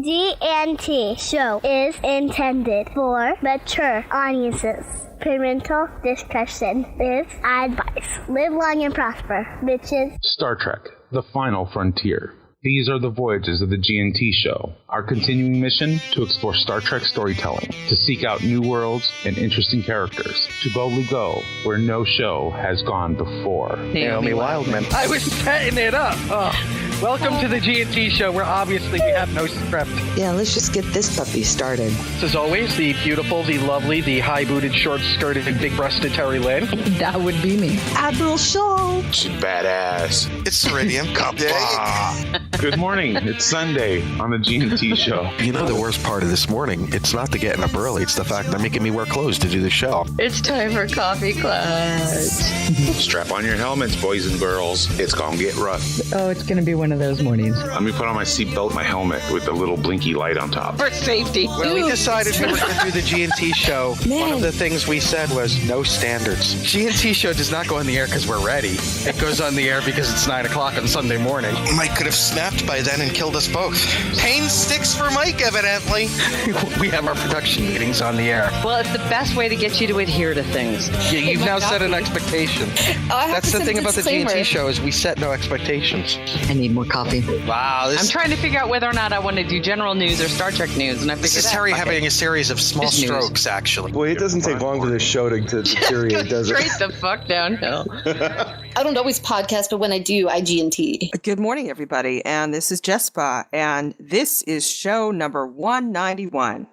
GNT show is intended for mature audiences. Parental discretion is advised. Live long and prosper, bitches. Star Trek: The Final Frontier. These are the voyages of the GNT show, our continuing mission to explore Star Trek storytelling, to seek out new worlds and interesting characters, to boldly go where no show has gone before. Naomi Wildman. I was setting it up. Welcome to the GNT show, where obviously we have no script. Yeah, let's just get this puppy started. As always, the beautiful, the lovely, the high-booted, short-skirted, and big-breasted Terry Lynn. That would be me. Admiral Shaw. She's badass. It's Ceridium. Good morning. It's Sunday on the GNT show. You know the worst part of this morning? It's not the getting up early. It's the fact they're making me wear clothes to do the show. It's time for coffee clutch. Strap on your helmets, boys and girls. It's gonna get rough. Oh, it's going to be one of those mornings. Let me put on my seatbelt, my helmet with the little blinky light on top. For safety. When we decided we were going to do the GNT show, one of the things we said was no standards. GNT show does not go on the air because we're ready. It goes on the air because it's 9 o'clock on Sunday morning. Mike could have snapped by then and killed us both. Pain sticks for Mike, evidently. We have our production meetings on the air. Well, it's the best way to get you to adhere to things. Yeah, you've now set an expectation. That's the thing about the GNT show is we set no expectations. I need more coffee. Wow, I'm trying to figure out whether or not I want to do general news or Star Trek news, and I figured This is Terry having a series of small Just news. strokes, actually. Well, it doesn't take long for this show to deteriorate, does it? straight the fuck downhill. I don't always podcast, but when I do, I GNT. Good morning, everybody, and this is Jespah, and this is show number 191.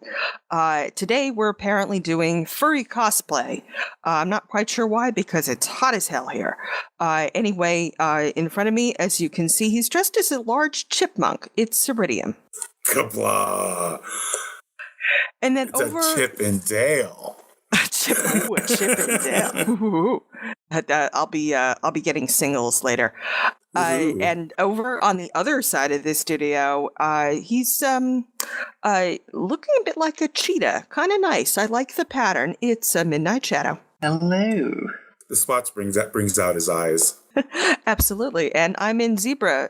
Today, we're apparently doing furry cosplay. I'm not quite sure why, because it's hot as hell here. Anyway, in front of me, as you can see, he's dressed as a large chipmunk. It's Ceridium. Kablah. And then It's over a Chip and Dale. Chip and Dale. Ooh. I'll be getting singles later. And over on the other side of the studio, he's looking a bit like a cheetah. Kind of nice. I like the pattern. It's a Midnite Shadow. Hello. The spots brings out his eyes. Absolutely. And I'm in zebra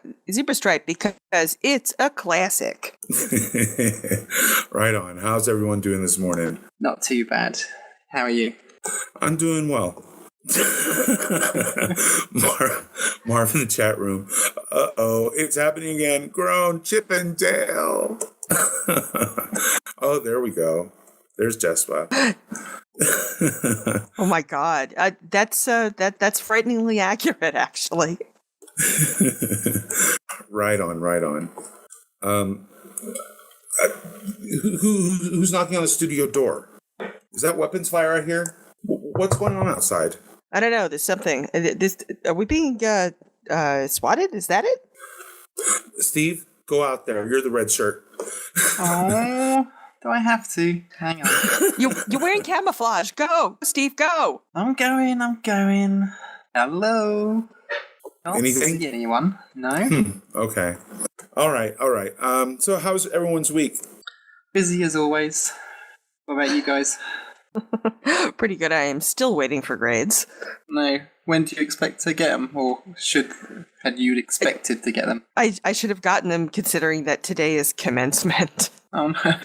stripe because it's a classic. Right on. How's everyone doing this morning? Not too bad. How are you? I'm doing well. Marv in the chat room. Uh-oh, it's happening again. Grown Chip and Dale. Oh, there we go. There's Jespah. Oh my God, that's frighteningly accurate, actually. Right on. Who's knocking on the studio door? Is that weapons fire out here? What's going on outside? I don't know. There's something. Are we being swatted? Is that it? Steve, go out there. You're the red shirt. Oh, do I have to? Hang on. You're wearing camouflage. Go, Steve, go. I'm going. Hello. Don't Anything? see anyone. No. Okay. All right. So how's everyone's week? Busy as always. What about you guys? Pretty good. I am still waiting for grades. No. When do you expect to get them? Or had you expected to get them? I should have gotten them considering that today is commencement. Oh no.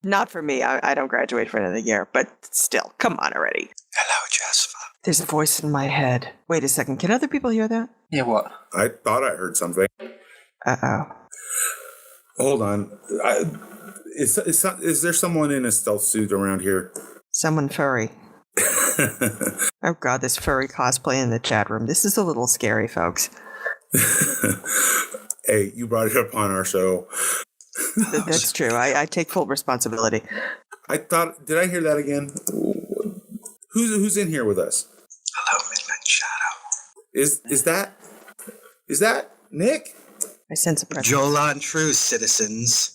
Not for me. I don't graduate for another year, but still, come on already. Hello, Jespah. There's a voice in my head. Wait a second. Can other people hear that? Yeah, what? I thought I heard something. Uh-oh. Hold on. Is there someone in a stealth suit around here? Someone furry. Oh God, this furry cosplay in the chat room. This is a little scary, folks. Hey, you brought it up on our show. That's true. I take full responsibility. Did I hear that again? Who's in here with us? Hello, Midnite Shadow. Is that Nick? I sense a presence. Jolan True, citizens.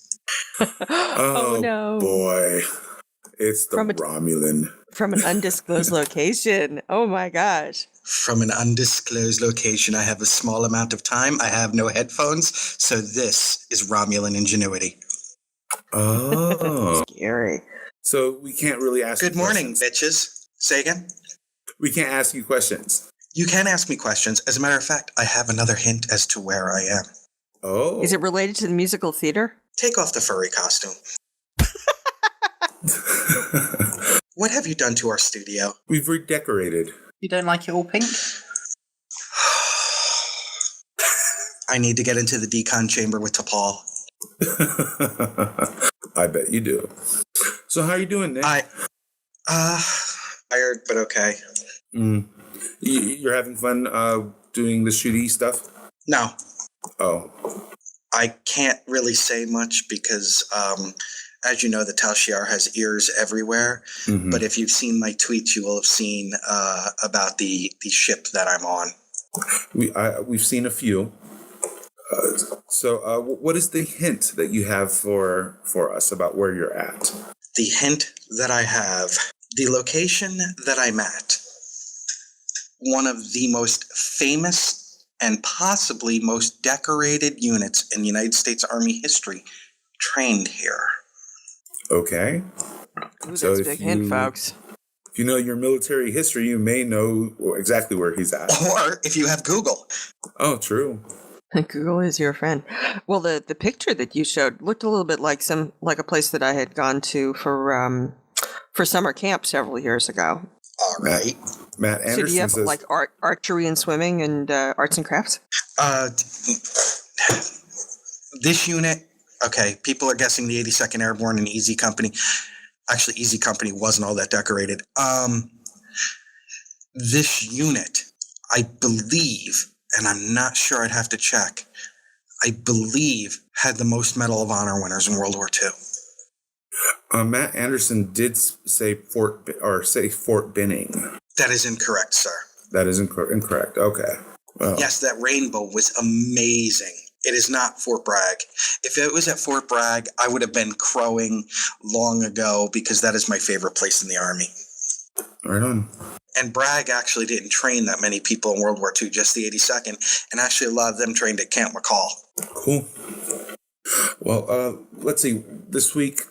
Oh no. Boy. It's the Romulan. From an undisclosed location. Oh my gosh. From an undisclosed location. I have a small amount of time. I have no headphones. So this is Romulan ingenuity. Oh. Scary. So we can't really ask Good morning, bitches. Say again? We can't ask you questions. You can ask me questions. As a matter of fact, I have another hint as to where I am. Oh. Is it related to the musical theater? take off the furry costume. What have you done to our studio? We've redecorated. You don't like it all pink? I need to get into the decon chamber with T'Pol. I bet you do. So how you doing, Nick? Tired, but okay. You're having fun doing the shooty stuff? No. Oh. I can't really say much because, as you know, the Tal Shiar has ears everywhere. Mm-hmm. But if you've seen my tweets, you will have seen about the ship that I'm on. We've seen a few. So what is the hint that you have for us about where you're at? The hint that I have, the location that I'm at, one of the most famous and possibly most decorated units in United States Army history trained here. Ooh, Okay. that's a big hint, folks. If you know your military history, you may know exactly where he's at. Or if you have Google. Oh, true. Google is your friend. Well, the picture that you showed looked a little bit like a place that I had gone to for summer camp several years ago. All right. Matt Anderson So do you have says, like archery and swimming and arts and crafts? This unit, okay, people are guessing the 82nd Airborne and Easy Company. Actually, Easy Company wasn't all that decorated. This unit, I believe, and I'm not sure, I'd have to check, I believe had the most Medal of Honor winners in World War II. Matt Anderson did say Fort Benning. That is incorrect, sir. That is incorrect. Okay. Well. Yes, that rainbow was amazing. It is not Fort Bragg. If it was at Fort Bragg, I would have been crowing long ago because that is my favorite place in the Army. Right on. And Bragg actually didn't train that many people in World War II, just the 82nd. And actually a lot of them trained at Camp McCall. Cool. Well, let's see. This week,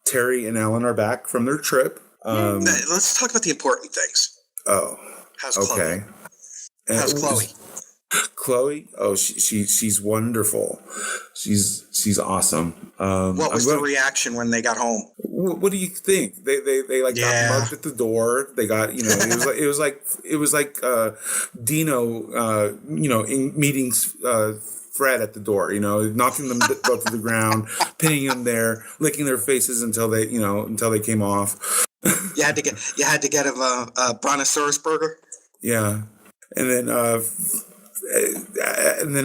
Terry and Alan are back from their trip. Let's talk about the important things. Oh. How's Chloe? Okay. How's Chloe? Chloe? Oh, she's wonderful. She's awesome. What was the reaction when they got home? What do you think? They got mugged at the door. They got, it was like Dino, in meetings, Fred at the door, knocking them both to the ground, pinning them there, licking their faces until they came off. You had to get him a brontosaurus burger. Yeah, and then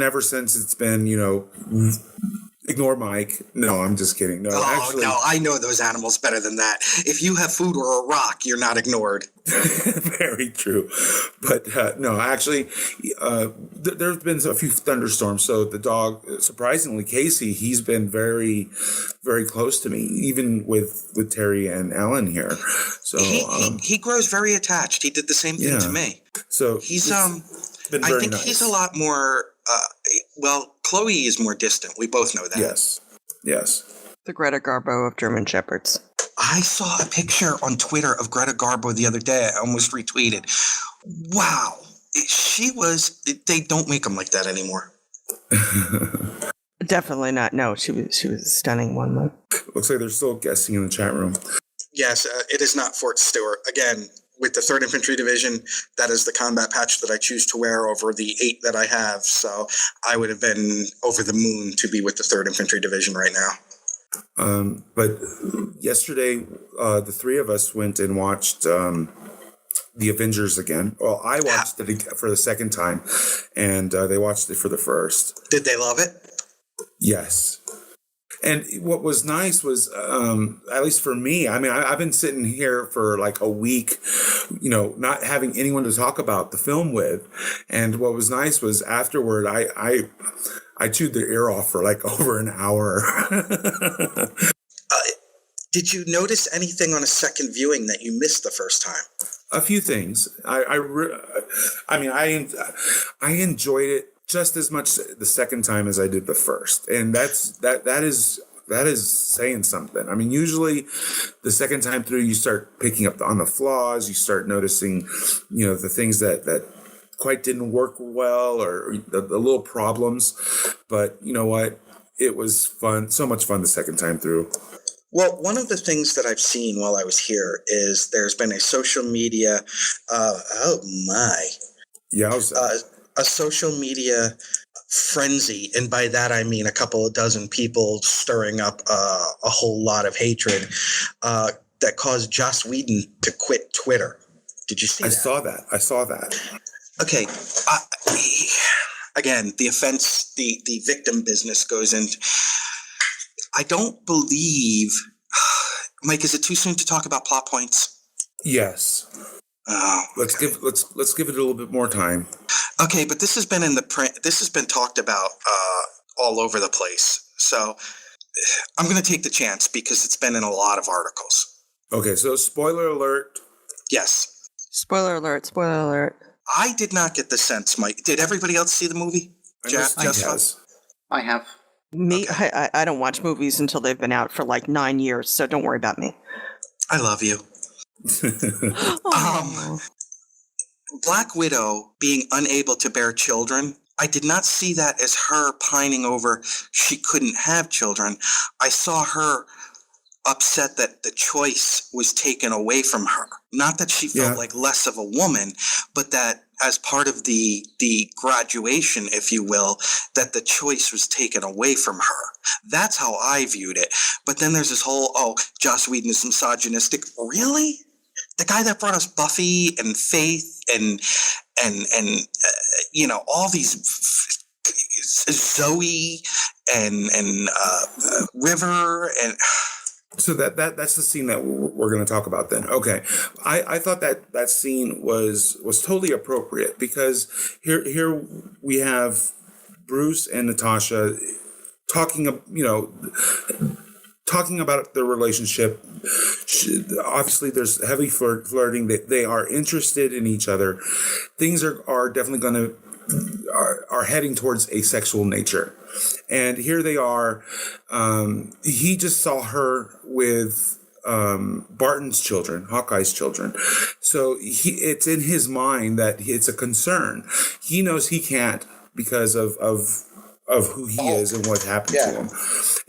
ever since it's been, ignore Mike. No, I'm just kidding. No, actually, no, I know those animals better than that. If you have food or a rock, you're not ignored. Very true. But no, actually, there's been a few thunderstorms. So the dog, surprisingly, Casey, he's been very, very close to me, even with Terry and Alan here. So he grows very attached. He did the same thing to me. So he's been very I think nice. He's a lot more. Chloe is more distant. We both know that. Yes. The Greta Garbo of German Shepherds. I saw a picture on Twitter of Greta Garbo the other day. I almost retweeted. Wow. They don't make them like that anymore. Definitely not. No, she was a stunning one, though. Looks like they're still guessing in the chat room. Yes, it is not Fort Stewart. Again, with the 3rd Infantry Division, that is the combat patch that I choose to wear over the 8 that I have. So I would have been over the moon to be with the 3rd Infantry Division right now. But yesterday, the three of us went and watched The Avengers again. Well, I watched it for the second time, and they watched it for the first. Did they love it? Yes. And what was nice was, at least for me, I mean, I've been sitting here for like a week, not having anyone to talk about the film with. And what was nice was afterward, I chewed their ear off for like over an hour. Did you notice anything on a second viewing that you missed the first time? A few things. I enjoyed it just as much the second time as I did the first, and that is saying something. I mean, usually the second time through, you start picking up on the flaws. You start noticing, the things that quite didn't work well, or the little problems. But you know what? It was fun. So much fun the second time through. Well, one of the things that I've seen while I was here is there's been a social media, a social media frenzy. And by that, I mean a couple of dozen people stirring up a whole lot of hatred that caused Joss Whedon to quit Twitter. Did you see that? I saw that. Okay. Again, the offense, the victim business goes into... I don't believe, Mike. Is it too soon to talk about plot points? Yes. Oh, let's give it a little bit more time. Okay, but this has been in the print. This has been talked about all over the place. So I'm going to take the chance because it's been in a lot of articles. Okay, so spoiler alert. Yes. Spoiler alert. Spoiler alert. I did not get the sense, Mike. Did everybody else see the movie? I have. Me, okay. I don't watch movies until they've been out for like 9 years, so don't worry about me. I love you. Black Widow being unable to bear children, I did not see that as her pining over she couldn't have children. I saw her upset that the choice was taken away from her. Not that she felt like less of a woman, but that as part of the graduation, if you will, that the choice was taken away from her. That's how I viewed it. But then there's this whole, Joss Whedon is misogynistic. Really? The guy that brought us Buffy and Faith and all these Zoe and River and... So that's the scene that we're going to talk about then. Okay. I thought that scene was totally appropriate because here we have Bruce and Natasha talking about their relationship. Obviously there's heavy flirting. They are interested in each other. Things are definitely going to are heading towards a sexual nature. And here they are. He just saw her with Barton's children, Hawkeye's children. So it's in his mind that it's a concern. He knows he can't because of who he is and what happened to him.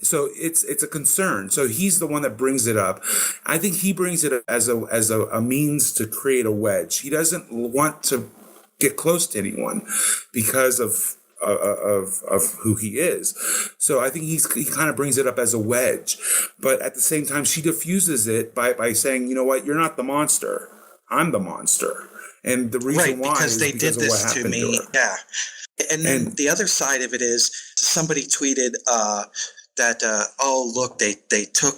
So it's a concern. So he's the one that brings it up. I think he brings it up as a means to create a wedge. He doesn't want to get close to anyone because of who he is. So I think he kind of brings it up as a wedge, but at the same time she diffuses it by saying, you know what, you're not the monster, I'm the monster, and the reason why because they did this to me. And then the other side of it is somebody tweeted that look, they took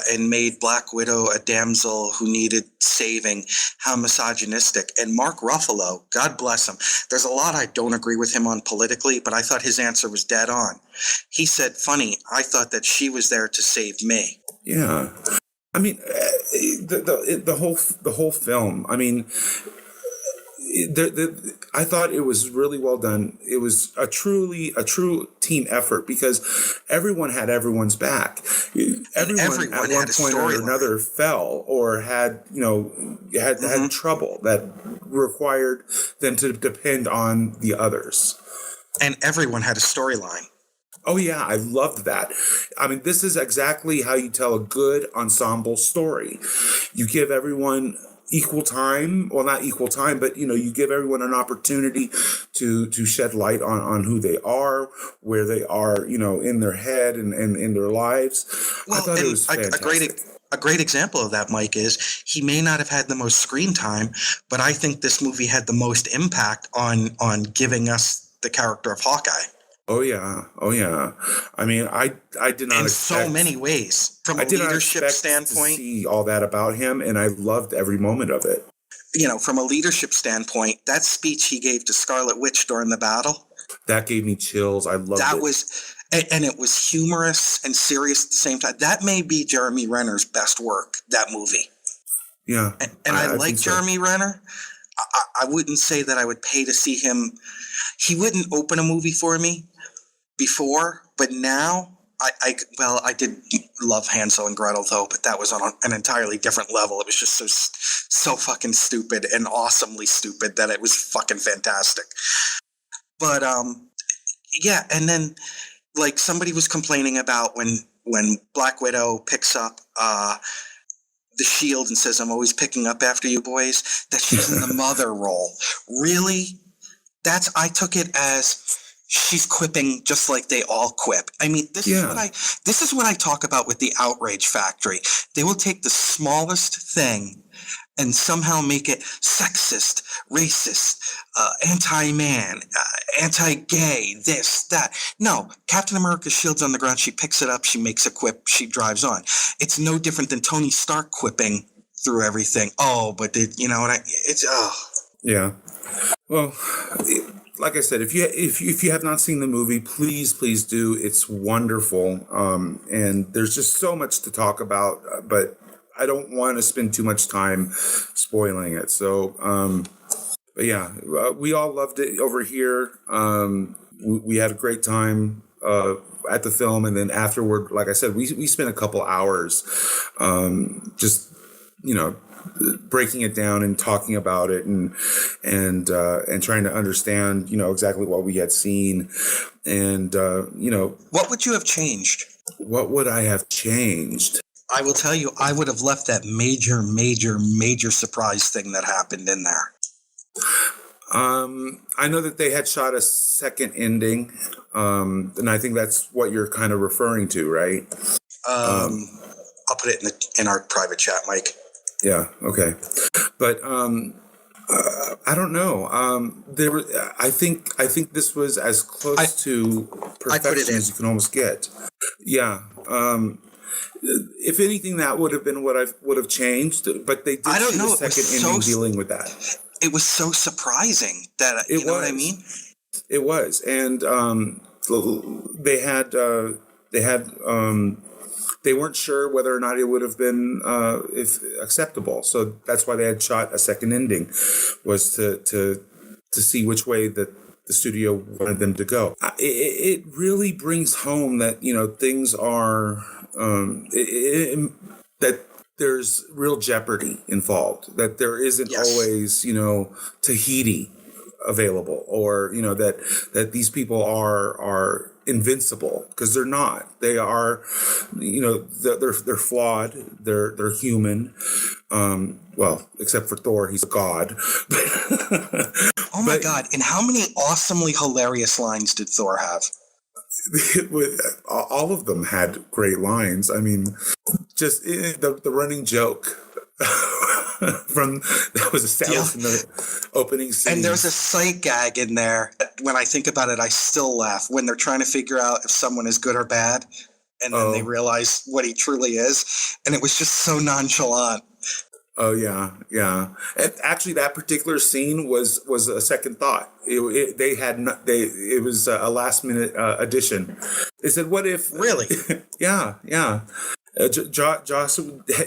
and made Black Widow a damsel who needed saving. How misogynistic. And Mark Ruffalo, God bless him. There's a lot I don't agree with him on politically, but I thought his answer was dead on. He said, funny, I thought that she was there to save me. Yeah. I mean, the whole film, I mean, I thought it was really well done. It was a true team effort because everyone had everyone's back. Everyone at one point or another fell or had trouble that required them to depend on the others. And everyone had a storyline. Oh yeah, I loved that. I mean, this is exactly how you tell a good ensemble story. You give everyone equal time, well, not equal time, but you give everyone an opportunity to shed light on who they are, where they are, in their head and in their lives. Well, I thought it was fantastic. A great example of that, Mike, is he may not have had the most screen time, but I think this movie had the most impact on giving us the character of Hawkeye. Oh yeah. I mean, I did not in expect, so many ways from a leadership standpoint. To see all that about him, and I loved every moment of it. From a leadership standpoint, that speech he gave to Scarlet Witch during the battle, that gave me chills. I loved it. And it was humorous and serious at the same time. That may be Jeremy Renner's best work. That movie. Yeah, and I like Jeremy Renner. I wouldn't say that I would pay to see him. He wouldn't open a movie for me before, but now I did love Hansel and Gretel though, but that was on an entirely different level. It was just so fucking stupid and awesomely stupid that it was fucking fantastic. But yeah, and then like somebody was complaining about when Black Widow picks up the shield and says, "I'm always picking up after you boys," that she's in the mother role. Really? I took it as she's quipping just like they all quip. I mean, this is what I talk about with the outrage factory. They will take the smallest thing and somehow make it sexist, racist, anti-man, anti-gay, this, that. No, Captain America's shield's on the ground. She picks it up. She makes a quip. She drives on. It's no different than Tony Stark quipping through everything. Oh, but you know what Yeah. Well, like I said, if you have not seen the movie, please do. It's wonderful. And there's just so much to talk about, but I don't want to spend too much time spoiling it. So, but yeah, we all loved it over here. We had a great time at the film, and then afterward, like I said, we spent a couple hours just, you know, breaking it down and talking about it and trying to understand, you know, exactly what we had seen. And, you know. What would you have changed? What would I have changed? I will tell you, I would have left that major surprise thing that happened in there. I know that they had shot a second ending, and I think that's what you're kind of referring to, right? I'll put it in our private chat, Mike. Yeah. Okay. But I don't know. I think this was as close to perfection as you can almost get. Yeah. If anything, that would have been what I would have changed. But they did the second ending dealing with that. It was so surprising that you know what I mean. It was, and they weren't sure whether or not it would have been if acceptable. So that's why they had shot a second ending, was to see which way that the studio wanted them to go. It really brings home that, you know, things are that there's real jeopardy involved, that there isn't always, you know, Tahiti available, or, you know, that these people are invincible, because they're not. They are, you know, they're flawed. They're human. Well, except for Thor, he's a god. Oh my God! And how many awesomely hilarious lines did Thor have? All of them had great lines. I mean, just the running joke that was established in the opening scene. And there's a sight gag in there. When I think about it, I still laugh when they're trying to figure out if someone is good or bad, and then they realize what he truly is. And it was just so nonchalant. Oh yeah. And actually, that particular scene was a second thought. It was a last minute addition. They said, "What if?" Really? Yeah. Josh,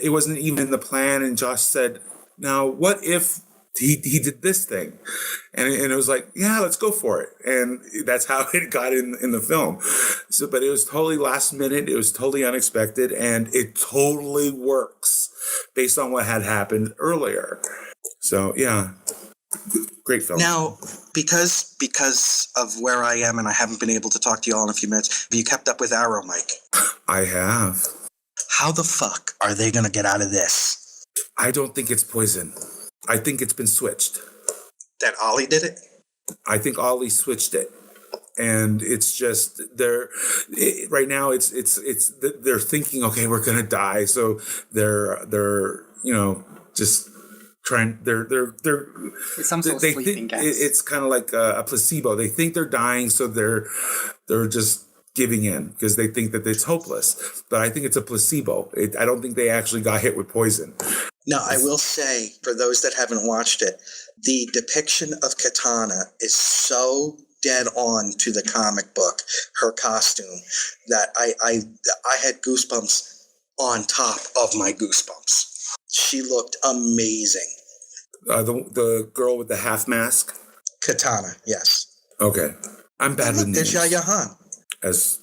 it wasn't even in the plan, and Josh said, "Now, what if he did this thing?" And it was like, "Yeah, let's go for it." And that's how it got in the film. So, but it was totally last minute. It was totally unexpected, and it totally works based on what had happened earlier. So, yeah, great film. Now, because of where I am, and I haven't been able to talk to you all in a few minutes, have you kept up with Arrow, Mike? I have. How the fuck are they going to get out of this? I don't think it's poison. I think it's been switched. That Ollie did it? I think Ollie switched it. And it's just right now it's they're thinking, okay, we're going to die. So they're you know, just trying, it's some sort of sleeping gas. It's kind of like a placebo. They think they're dying. So they're just giving in because they think that it's hopeless. But I think it's a placebo. I don't think they actually got hit with poison. Now, I will say, for those that haven't watched it, the depiction of Katana is so dead on to the comic book, her costume, that I had goosebumps on top of my goosebumps. She looked amazing. The girl with the half mask? Katana, yes. Okay. I'm bad with names. There's Yaya Han. As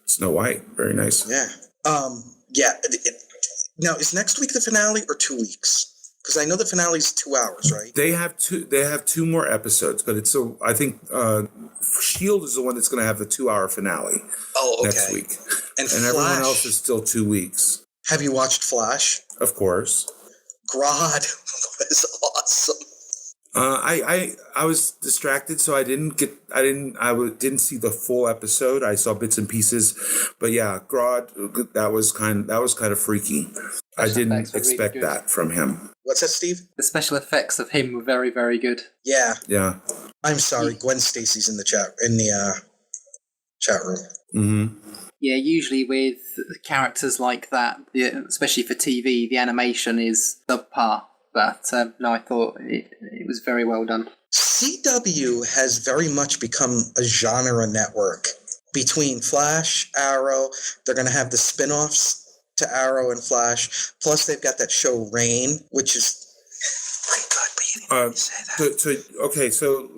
Snow White. Very nice. Yeah. Yeah. Now, is next week the finale or 2 weeks? Because I know the finale's 2 hours, right? They have two more episodes, but it's I think Shield is the one that's going to have the 2-hour finale. Oh, okay. Next week, and Flash, everyone else is still 2 weeks. Have you watched Flash? Of course. Grodd was awesome. I was distracted, so I didn't see the full episode. I saw bits and pieces, but yeah, Grodd, that was kind of freaky. I didn't expect really that from him. What's that, Steve? The special effects of him were very, very good. Yeah. Yeah. I'm sorry, Gwen Stacy's in the chat room. Mm-hmm. Yeah, usually with characters like that, especially for TV, the animation is subpar. But no, I thought it was very well done. CW has very much become a genre network. Between Flash, Arrow, they're going to have the spin-offs to Arrow and Flash. Plus, they've got that show Rain, which is pretty good. But you didn't say that. So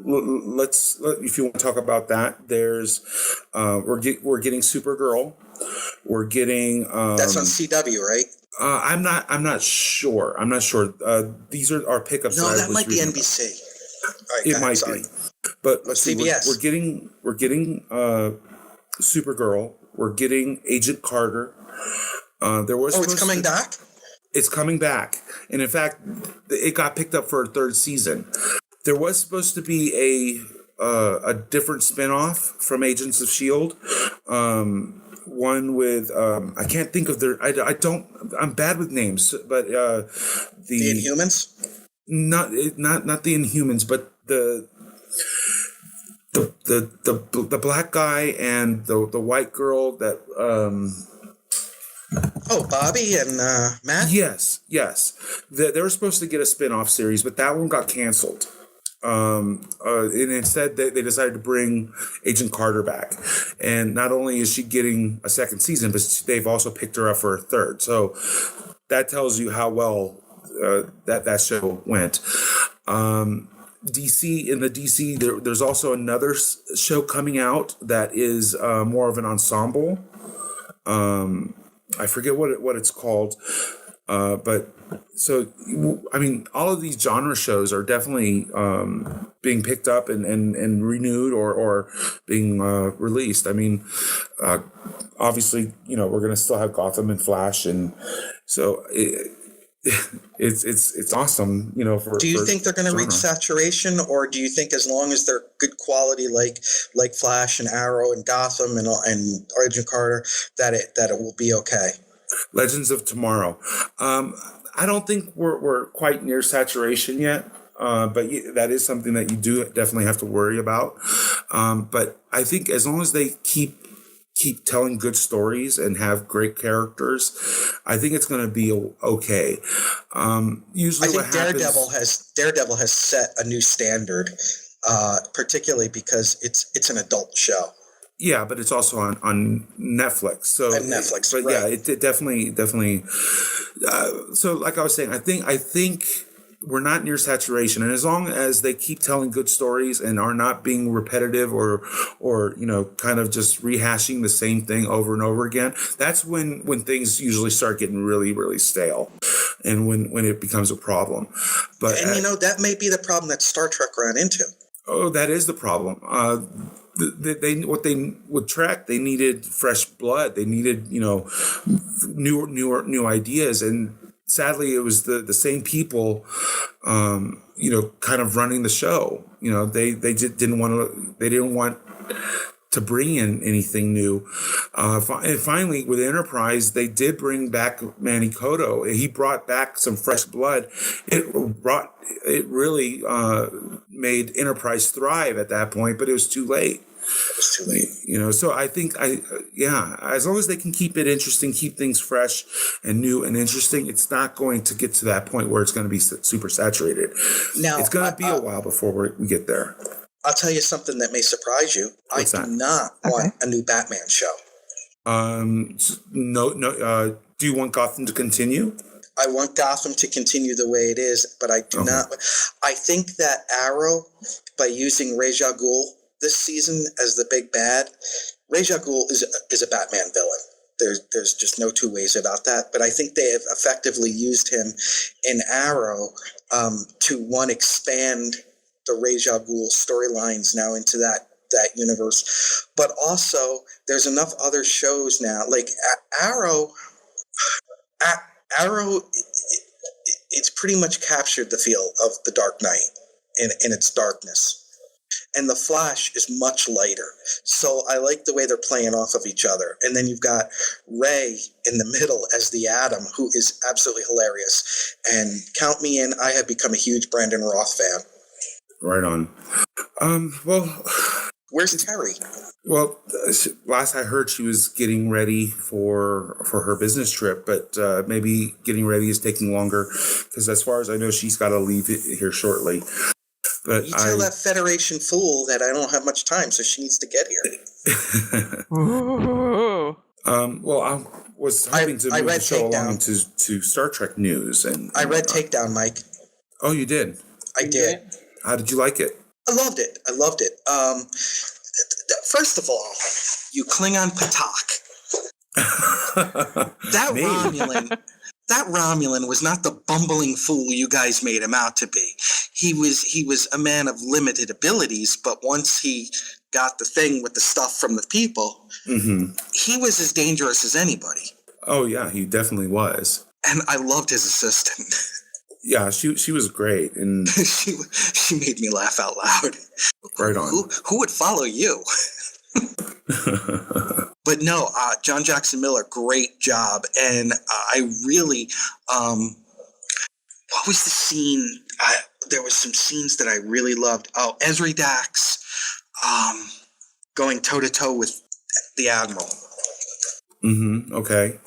let's if you want to talk about that. There's we're getting Supergirl. We're getting that's on CW, right? I'm not sure. These are our pickups. No, that might be NBC. Right, it might be, but let's see. CBS. We're getting Supergirl. We're getting Agent Carter. It's coming back. It's coming back, and in fact, it got picked up for a 3rd season. There was supposed to be a different spinoff from Agents of S.H.I.E.L.D. One with I can't think of their. I'm bad with names, but the Inhumans. Not the Inhumans, but the black guy and the white girl that. Bobby and Matt. Yes. They were supposed to get a spin-off series, but that one got canceled. And instead they decided to bring Agent Carter back, and not only is she getting a 2nd season, but they've also picked her up for a 3rd. So that tells you how well that show went. DC, there's also another show coming out that is more of an ensemble. I forget what it's called, but. So, I mean, all of these genre shows are definitely being picked up and renewed or being released. I mean, obviously, we're going to still have Gotham and Flash, and so it's awesome. Do you think they're going to reach saturation, or do you think as long as they're good quality, like Flash and Arrow and Gotham and Agent Carter, that it will be okay? Legends of Tomorrow. I don't think we're quite near saturation yet, but that is something that you do definitely have to worry about. But I think as long as they keep telling good stories and have great characters, I think it's going to be okay. Usually, I think Daredevil has set a new standard, particularly because it's an adult show. Yeah, but it's also on Netflix. So Netflix, but right. Yeah, it definitely. So, like I was saying, I think we're not near saturation, and as long as they keep telling good stories and are not being repetitive or kind of just rehashing the same thing over and over again, that's when things usually start getting really, really stale, and when it becomes a problem. But that may be the problem that Star Trek ran into. Oh, that is the problem. With Trek, they needed fresh blood. They needed new ideas, and sadly, it was the same people, kind of running the show. They didn't want to bring in anything new. And finally, with Enterprise, they did bring back Manny Cotto. He brought back some fresh blood. It really made Enterprise thrive at that point, but it was too late. It was too late. So I think as long as they can keep it interesting, keep things fresh and new and interesting, it's not going to get to that point where it's going to be super saturated. Now, it's going to be a while before we get there. I'll tell you something that may surprise you. What's I do not want a new Batman show. No. Do you want Gotham to continue? I want Gotham to continue the way it is, but I do not. I think that Arrow, by using Ra's al Ghul this season as the big bad, Ra's al Ghul is a Batman villain. There's just no two ways about that. But I think they have effectively used him in Arrow to expand the Ra's al Ghul storylines now into that universe. But also, there's enough other shows now, like Arrow. Arrow, it's pretty much captured the feel of the Dark Knight in its darkness. And the Flash is much lighter. So I like the way they're playing off of each other. And then you've got Ray in the middle as the Atom, who is absolutely hilarious. And count me in, I have become a huge Brandon Roth fan. Right on. Where's Terry? Well, last I heard, she was getting ready for her business trip, but maybe getting ready is taking longer because, as far as I know, she's got to leave here shortly. But you tell that Federation fool that I don't have much time, so she needs to get here. Well, I was hoping to move the show along to Star Trek news, and I read Takedown, Mike. Oh, you did? I did. How did you like it? I loved it. First of all, you Klingon Patak. That Romulan was not the bumbling fool you guys made him out to be. He was a man of limited abilities, but once he got the thing with the stuff from the people, he was as dangerous as anybody. Oh yeah, he definitely was. And I loved his assistant. Yeah, she was great, and she made me laugh out loud. Right on. Who would follow you? But no, John Jackson Miller, great job. And I really, what was the scene? There was some scenes that I really loved. Oh, Ezri Dax going toe-to-toe with the Admiral. Okay.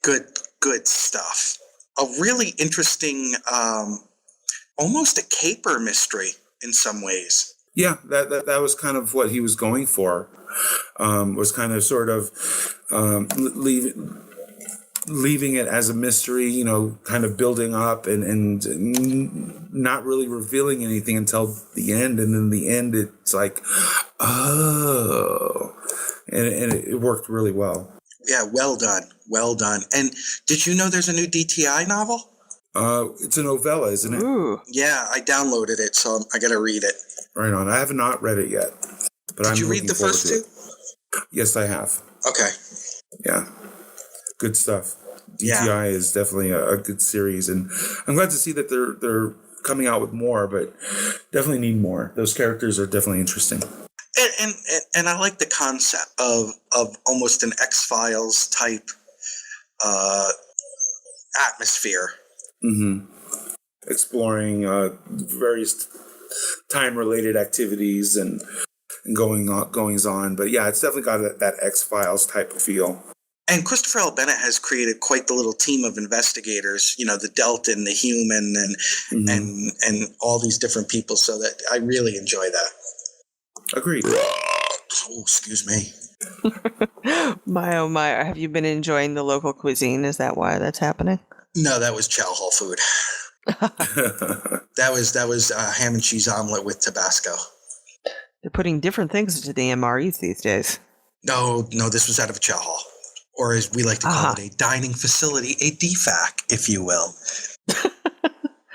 Good stuff. A really interesting, almost a caper mystery in some ways. Yeah, that was kind of what he was going for. Was kind of sort of leaving it as a mystery, kind of building up and not really revealing anything until the end. And in the end, it's like, oh, and it worked really well. Yeah, well done. And did you know there's a new DTI novel? It's a novella, isn't it? Ooh. Yeah, I downloaded it, so I got to read it. Right on. I have not read it yet. But Did you read the first two? Yes, I have. Okay. Yeah. Good stuff. DTI is definitely a good series, and I'm glad to see that they're coming out with more, but definitely need more. Those characters are definitely interesting. And I like the concept of almost an X-Files type atmosphere. Exploring various time-related activities and goings on. But yeah, it's definitely got that X-Files type of feel. And Christopher L. Bennett has created quite the little team of investigators, the Deltan, the Human, and all these different people, so that I really enjoy that. Agreed. Oh, excuse me. My oh my, have you been enjoying the local cuisine? Is that why that's happening? No, that was chow hall food. That was ham and cheese omelet with Tabasco. They're putting different things into the MREs these days. No, this was out of a chow hall. Or as we like to call it, a dining facility, a DFAC, if you will.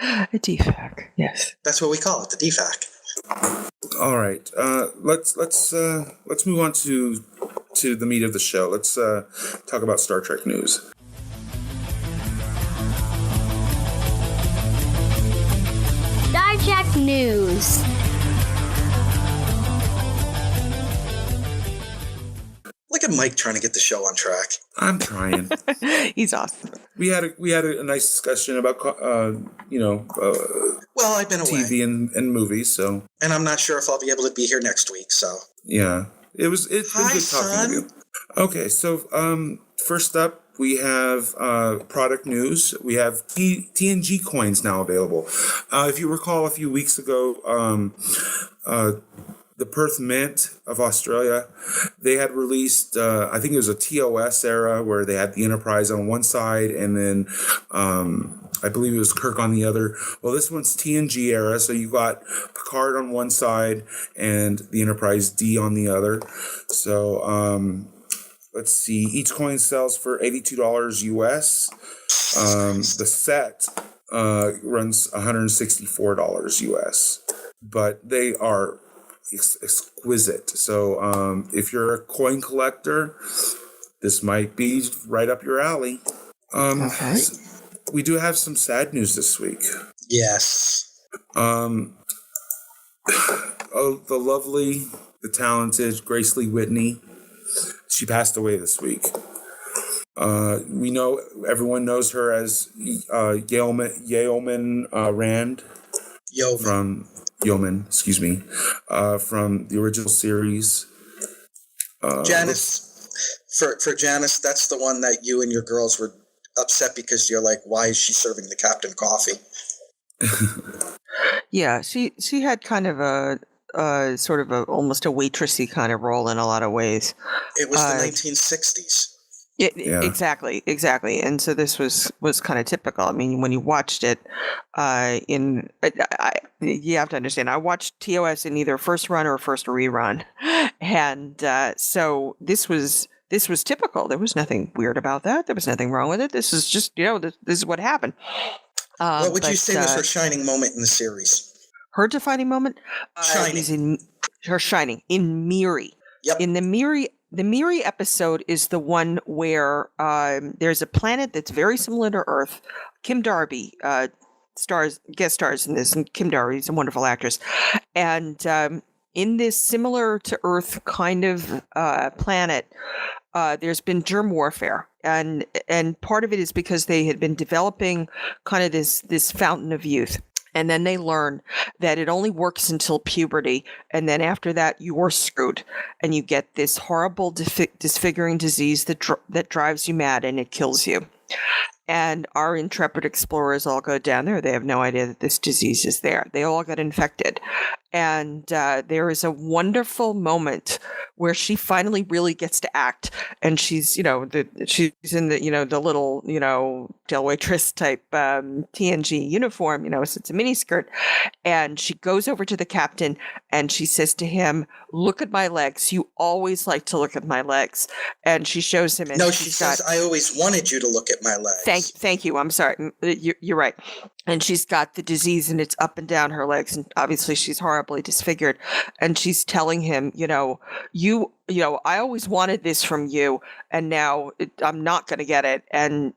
A DFAC, yes. That's what we call it, the DFAC. All right, let's move on to the meat of the show. Let's talk about Star Trek news. Star Trek news. Look at Mike trying to get the show on track. I'm trying. He's awesome. We had a nice discussion about well, I've been away. TV and movies, so. And I'm not sure if I'll be able to be here next week, so. Yeah. It's been good talking to you. Okay, so first up we have product news. We have TNG coins now available. If you recall a few weeks ago, the Perth Mint of Australia, they had released, I think it was a TOS era where they had the Enterprise on one side and then I believe it was Kirk on the other. Well, this one's TNG era, so you got Picard on one side and the Enterprise D on the other. So let's see. Each coin sells for $82 US. The set runs $164 US. But they are exquisite. So if you're a coin collector, this might be right up your alley. Okay. We do have some sad news this week. Yes. The lovely, the talented Grace Lee Whitney. She passed away this week. We know, everyone knows her as Yeoman Rand. Yeoman, excuse me, from the original series. Janice, for Janice, that's the one that you and your girls were upset because you're like, why is she serving the captain coffee? Yeah, she had kind of a sort of almost a waitressy kind of role in a lot of ways. It was the 1960s. Yeah. Exactly. And so this was kind of typical. I mean, when you watched it, you have to understand, I watched TOS in either first run or first rerun. And so this was typical. There was nothing weird about that. There was nothing wrong with it. This is just, this is what happened. What would you say was her shining moment in the series? Her defining moment? Her shining in Miri. Yep. In the Miri episode is the one where there's a planet that's very similar to Earth. Kim Darby guest stars in this, and Kim Darby is a wonderful actress. And in this similar to Earth kind of planet, there's been germ warfare. And part of it is because they had been developing kind of this fountain of youth. And then they learn that it only works until puberty. And then after that, you're screwed. And you get this horrible disfiguring disease that drives you mad and it kills you. And our intrepid explorers all go down there. They have no idea that this disease is there. They all get infected. And there is a wonderful moment where she finally really gets to act. And she's, she's in the little, Del Waitress type TNG uniform, so it's a miniskirt. And she goes over to the captain and she says to him, "Look at my legs. You always like to look at my legs." And she shows him. And no, she says, "I always wanted you to look at my legs." Thank you. I'm sorry. You're right. And she's got the disease and it's up and down her legs. And obviously she's horribly disfigured. And she's telling him, I always wanted this from you. And now I'm not going to get it. And,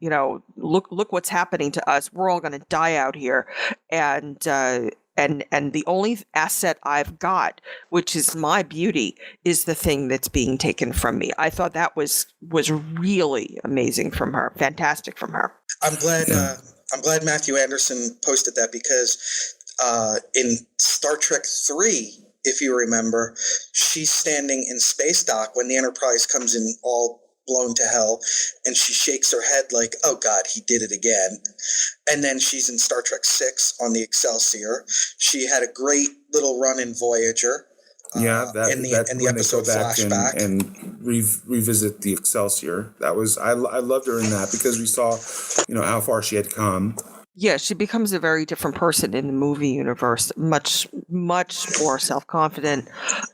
look what's happening to us. We're all going to die out here. And the only asset I've got, which is my beauty, is the thing that's being taken from me. I thought that was really amazing from her. Fantastic from her. I'm glad Matthew Anderson posted that because in Star Trek 3, if you remember, she's standing in space dock when the Enterprise comes in all blown to hell, and she shakes her head like, "Oh God, he did it again." And then she's in Star Trek 6 on the Excelsior. She had a great little run in Voyager. In the episode Flashback and revisit the Excelsior. That was I loved her in that because we saw, how far she had come. Yeah, she becomes a very different person in the movie universe, much more self-confident,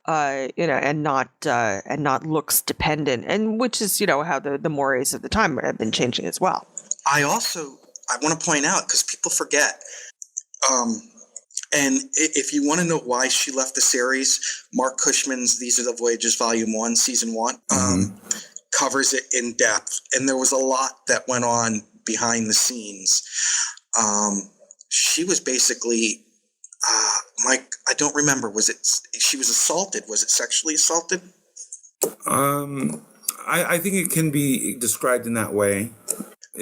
and not looks dependent, and which is how the mores of the time have been changing as well. I want to point out, because people forget, and if you want to know why she left the series, Mark Cushman's These Are the Voyages Volume 1, Season 1, covers it in depth, and there was a lot that went on behind the scenes. She was basically, I don't remember. She was assaulted? Was it sexually assaulted? I think it can be described in that way.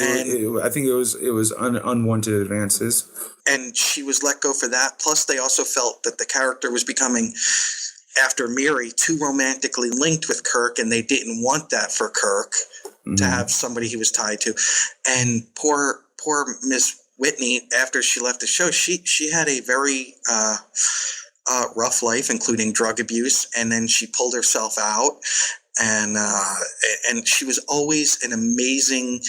I think it was unwanted advances. And she was let go for that. Plus, they also felt that the character was becoming, after Miri, too romantically linked with Kirk, and they didn't want that for Kirk to have somebody he was tied to. And poor Miss Whitney, after she left the show, she had a very rough life, including drug abuse, and then she pulled herself out. and she was always an amazingly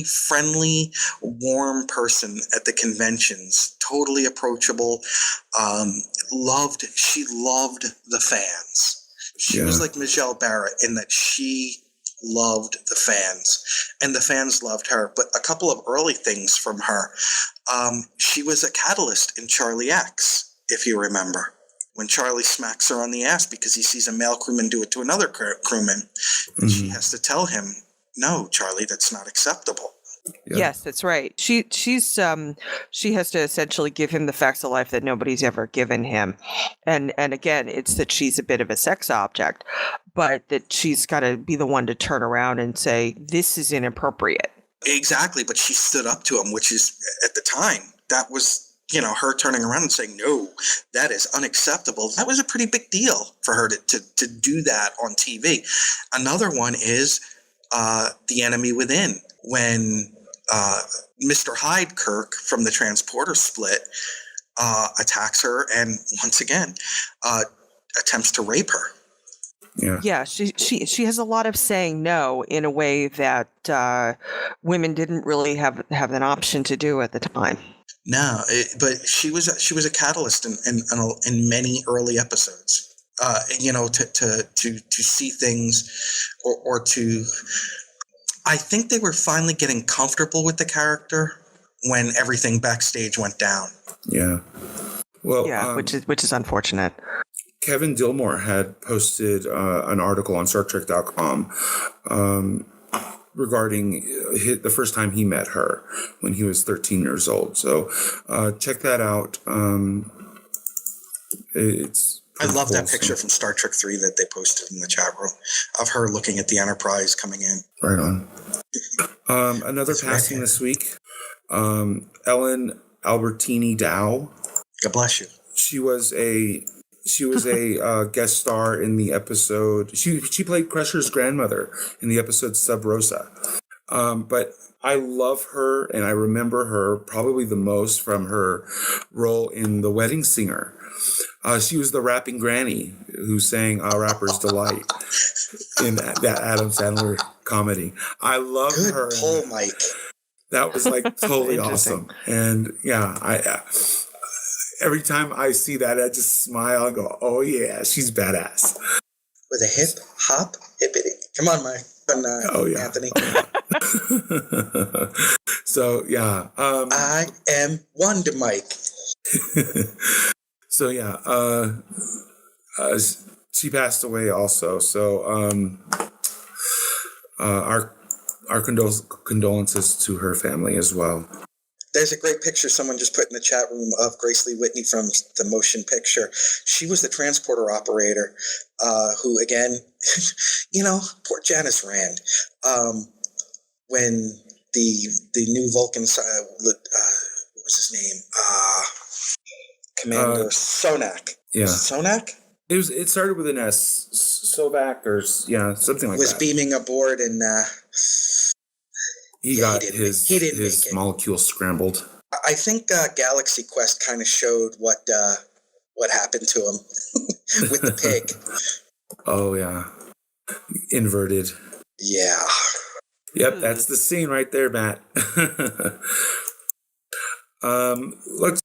friendly, warm person at the conventions. Totally approachable. She loved the fans. She was like Michelle Barrett in that she loved the fans, and the fans loved her. But a couple of early things from her. She was a catalyst in Charlie X, if you remember. When Charlie smacks her on the ass because he sees a male crewman do it to another crewman. And she has to tell him, no, Charlie, that's not acceptable. Yeah. Yes, that's right. She has to essentially give him the facts of life that nobody's ever given him. And again, it's that she's a bit of a sex object, but that she's got to be the one to turn around and say, this is inappropriate. Exactly. But she stood up to him, which is, at the time, that was, her turning around and saying, no, that is unacceptable. That was a pretty big deal for her to do that on TV. Another one is The Enemy Within, when Mr. Hyde Kirk from the Transporter Split attacks her and once again attempts to rape her. Yeah, she has a lot of saying no in a way that women didn't really have an option to do at the time. No, but she was a catalyst in many early episodes. To see things or to. I think they were finally getting comfortable with the character when everything backstage went down. Yeah. Well, which is unfortunate. Kevin Dillmore had posted an article on StarTrek.com regarding the first time he met her when he was 13 years old. So check that out. I love that picture from Star Trek 3 that they posted in the chat room of her looking at the Enterprise coming in. Right on. Another passing this week, Ellen Albertini Dow. God bless you. She was a guest star in the episode. She played Crusher's grandmother in the episode Sub Rosa. But I love her, and I remember her probably the most from her role in The Wedding Singer. She was the rapping granny who sang "A Rapper's Delight" in that Adam Sandler comedy. I love her. Good pull, Mike. That was like totally awesome. And I every time I see that, I just smile and go, "Oh yeah, she's badass." With a hip hop hippity. Come on, Mike. Anthony. So yeah, I am Wonder Mike. So yeah, she passed away also. So our condolences to her family as well. There's a great picture someone just put in the chat room of Grace Lee Whitney from the motion picture. She was the transporter operator who, again, poor Janice Rand. When the new Vulcan, what was his name? Commander Sonak. Yeah. Sonak? It started with an S. Sovac or something like that. Was beaming aboard and he got his molecule scrambled. I think Galaxy Quest kind of showed what happened to him with the pig. Oh yeah, inverted. Yeah. Yep, that's the scene right there, Matt. Let's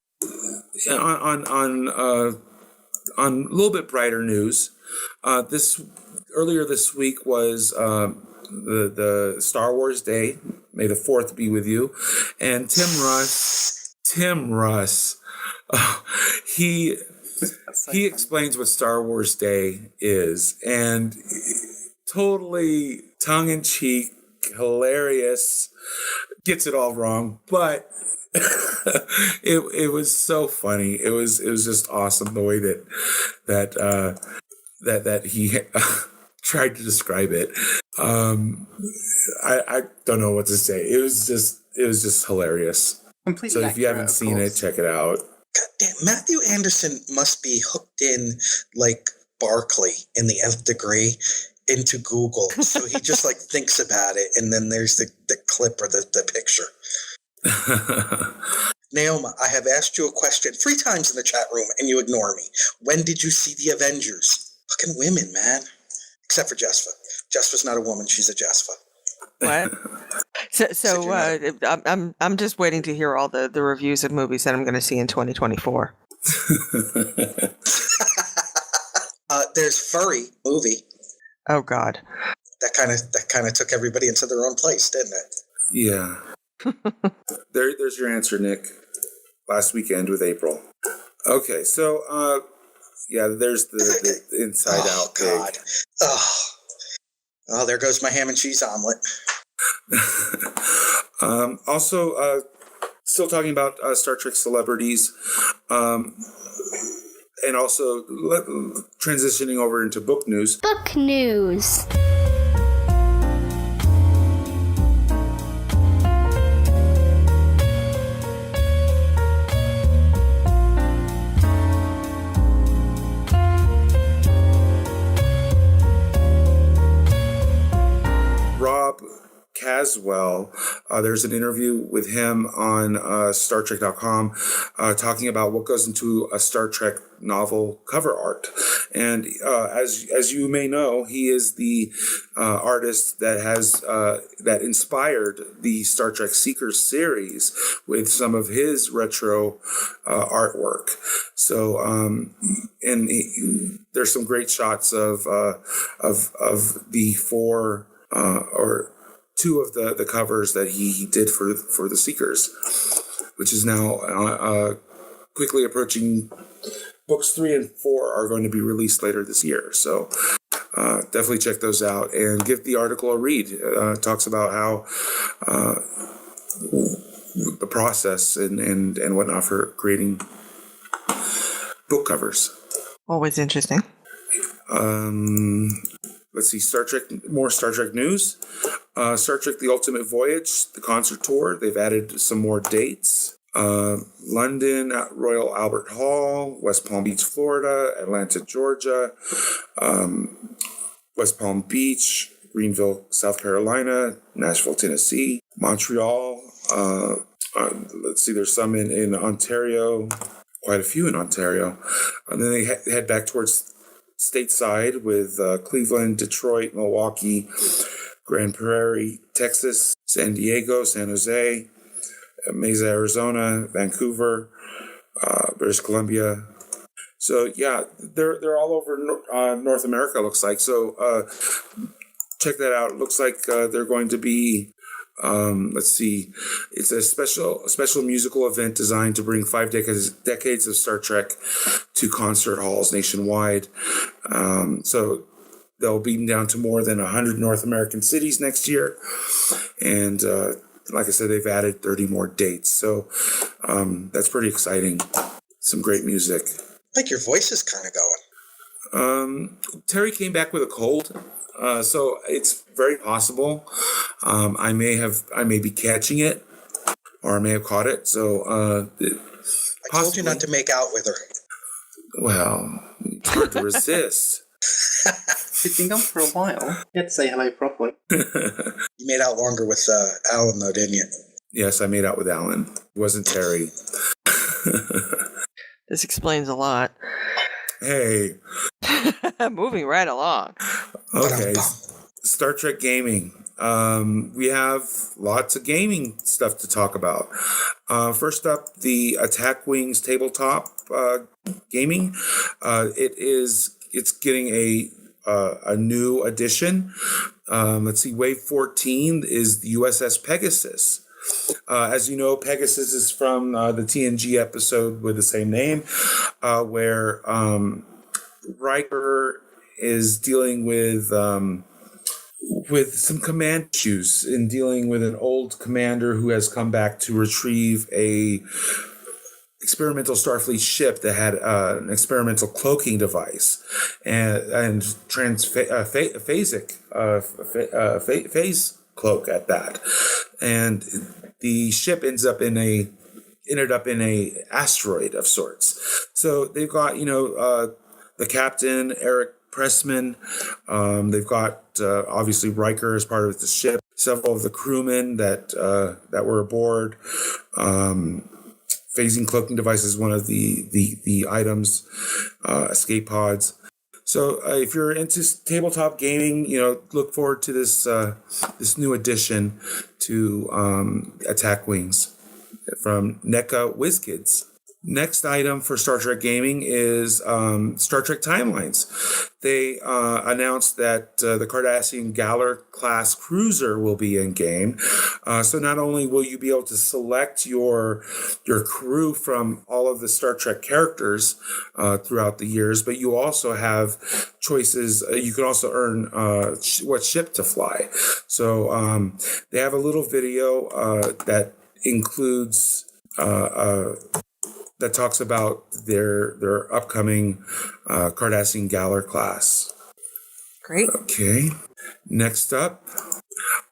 on a little bit brighter news. Earlier this week was the Star Wars Day. May the 4th be with you. And Tim Russ, he explains what Star Wars Day is, and totally tongue-in-cheek, hilarious, gets it all wrong, but it was so funny. It was just awesome the way that he tried to describe it. I don't know what to say. It was just hilarious. Completely so if you haven't seen it, check it out. God damn, Matthew Anderson must be hooked in like Barkley in the Nth Degree into Google. So he just like thinks about it, and then there's the clip or the picture. Naoma, I have asked you a question 3 times in the chat room and you ignore me. When did you see the Avengers? Fucking women, man. Except for jespah. Jespah's not a woman; she's a jespah. What? I'm just waiting to hear all the reviews of movies that I'm going to see in 2024. There's Furry movie. Oh God. That kind of took everybody into their own place, didn't it? Yeah. There's your answer, Nick. Last weekend with April. Okay, so there's the Inside Out pig. God. Oh, there goes my ham and cheese omelet. Also, still talking about Star Trek celebrities, and also transitioning over into book news. Book news. Rob Caswell, there's an interview with him on StarTrek.com talking about what goes into a Star Trek novel cover art. And as you may know, he is the artist that has that inspired the Star Trek Seekers series with some of his retro artwork. So there's some great shots of the four or two of the covers that he did for the Seekers, which is now quickly approaching. Books 3 and 4 are going to be released later this year, so definitely check those out and give the article a read. It talks about how the process and whatnot for creating book covers. Always interesting. Let's see, more Star Trek news. Star Trek The Ultimate Voyage, the concert tour, they've added some more dates. London at Royal Albert Hall, West Palm Beach, Florida, Atlanta, Georgia, West Palm Beach, Greenville, South Carolina, Nashville, Tennessee, Montreal. Let's see, there's some in Ontario, quite a few in Ontario. And then they head back towards stateside with Cleveland, Detroit, Milwaukee, Grand Prairie, Texas, San Diego, San Jose, Mesa, Arizona, Vancouver, British Columbia. So yeah, they're all over North America. Looks like. So check that out. It looks like they're going to be. Let's see. It's a special musical event designed to bring 5 decades of Star Trek to concert halls nationwide. So they'll be down to more than 100 North American cities next year, and like I said, they've added 30 more dates. So that's pretty exciting. Some great music. Like your voice is kind of going. Terry came back with a cold. So it's very possible. I may be catching it, or I may have caught it. So I told you not to make out with her. Well, it's hard to resist. She's been gone for a while. You had to say hello properly. You made out longer with Alan, though, didn't you? Yes, I made out with Alan. It wasn't Terry. This explains a lot. Hey. Moving right along. Okay. Star Trek gaming. We have lots of gaming stuff to talk about. First up, the Attack Wings tabletop gaming. It's getting a new addition. Let's see, Wave 14 is the USS Pegasus. As you know, Pegasus is from the TNG episode with the same name, where Riker is dealing with some command issues in dealing with an old commander who has come back to retrieve a experimental Starfleet ship that had an experimental cloaking device and phase cloak at that, and the ship ended up in a asteroid of sorts. So they've got the captain Eric Pressman. They've got obviously Riker as part of the ship. Several of the crewmen that were aboard. Phasing cloaking device is one of the items. Escape pods. So if you're into tabletop gaming, look forward to this this new addition to Attack Wings from NECA WizKids. Next item for Star Trek gaming is Star Trek Timelines. They announced that the Cardassian Galler class cruiser will be in game. So not only will you be able to select your crew from all of the Star Trek characters throughout the years, but you also have choices. You can also earn what ship to fly. So they have a little video that includes that talks about their upcoming Cardassian Galler class. Great. Okay. Next up,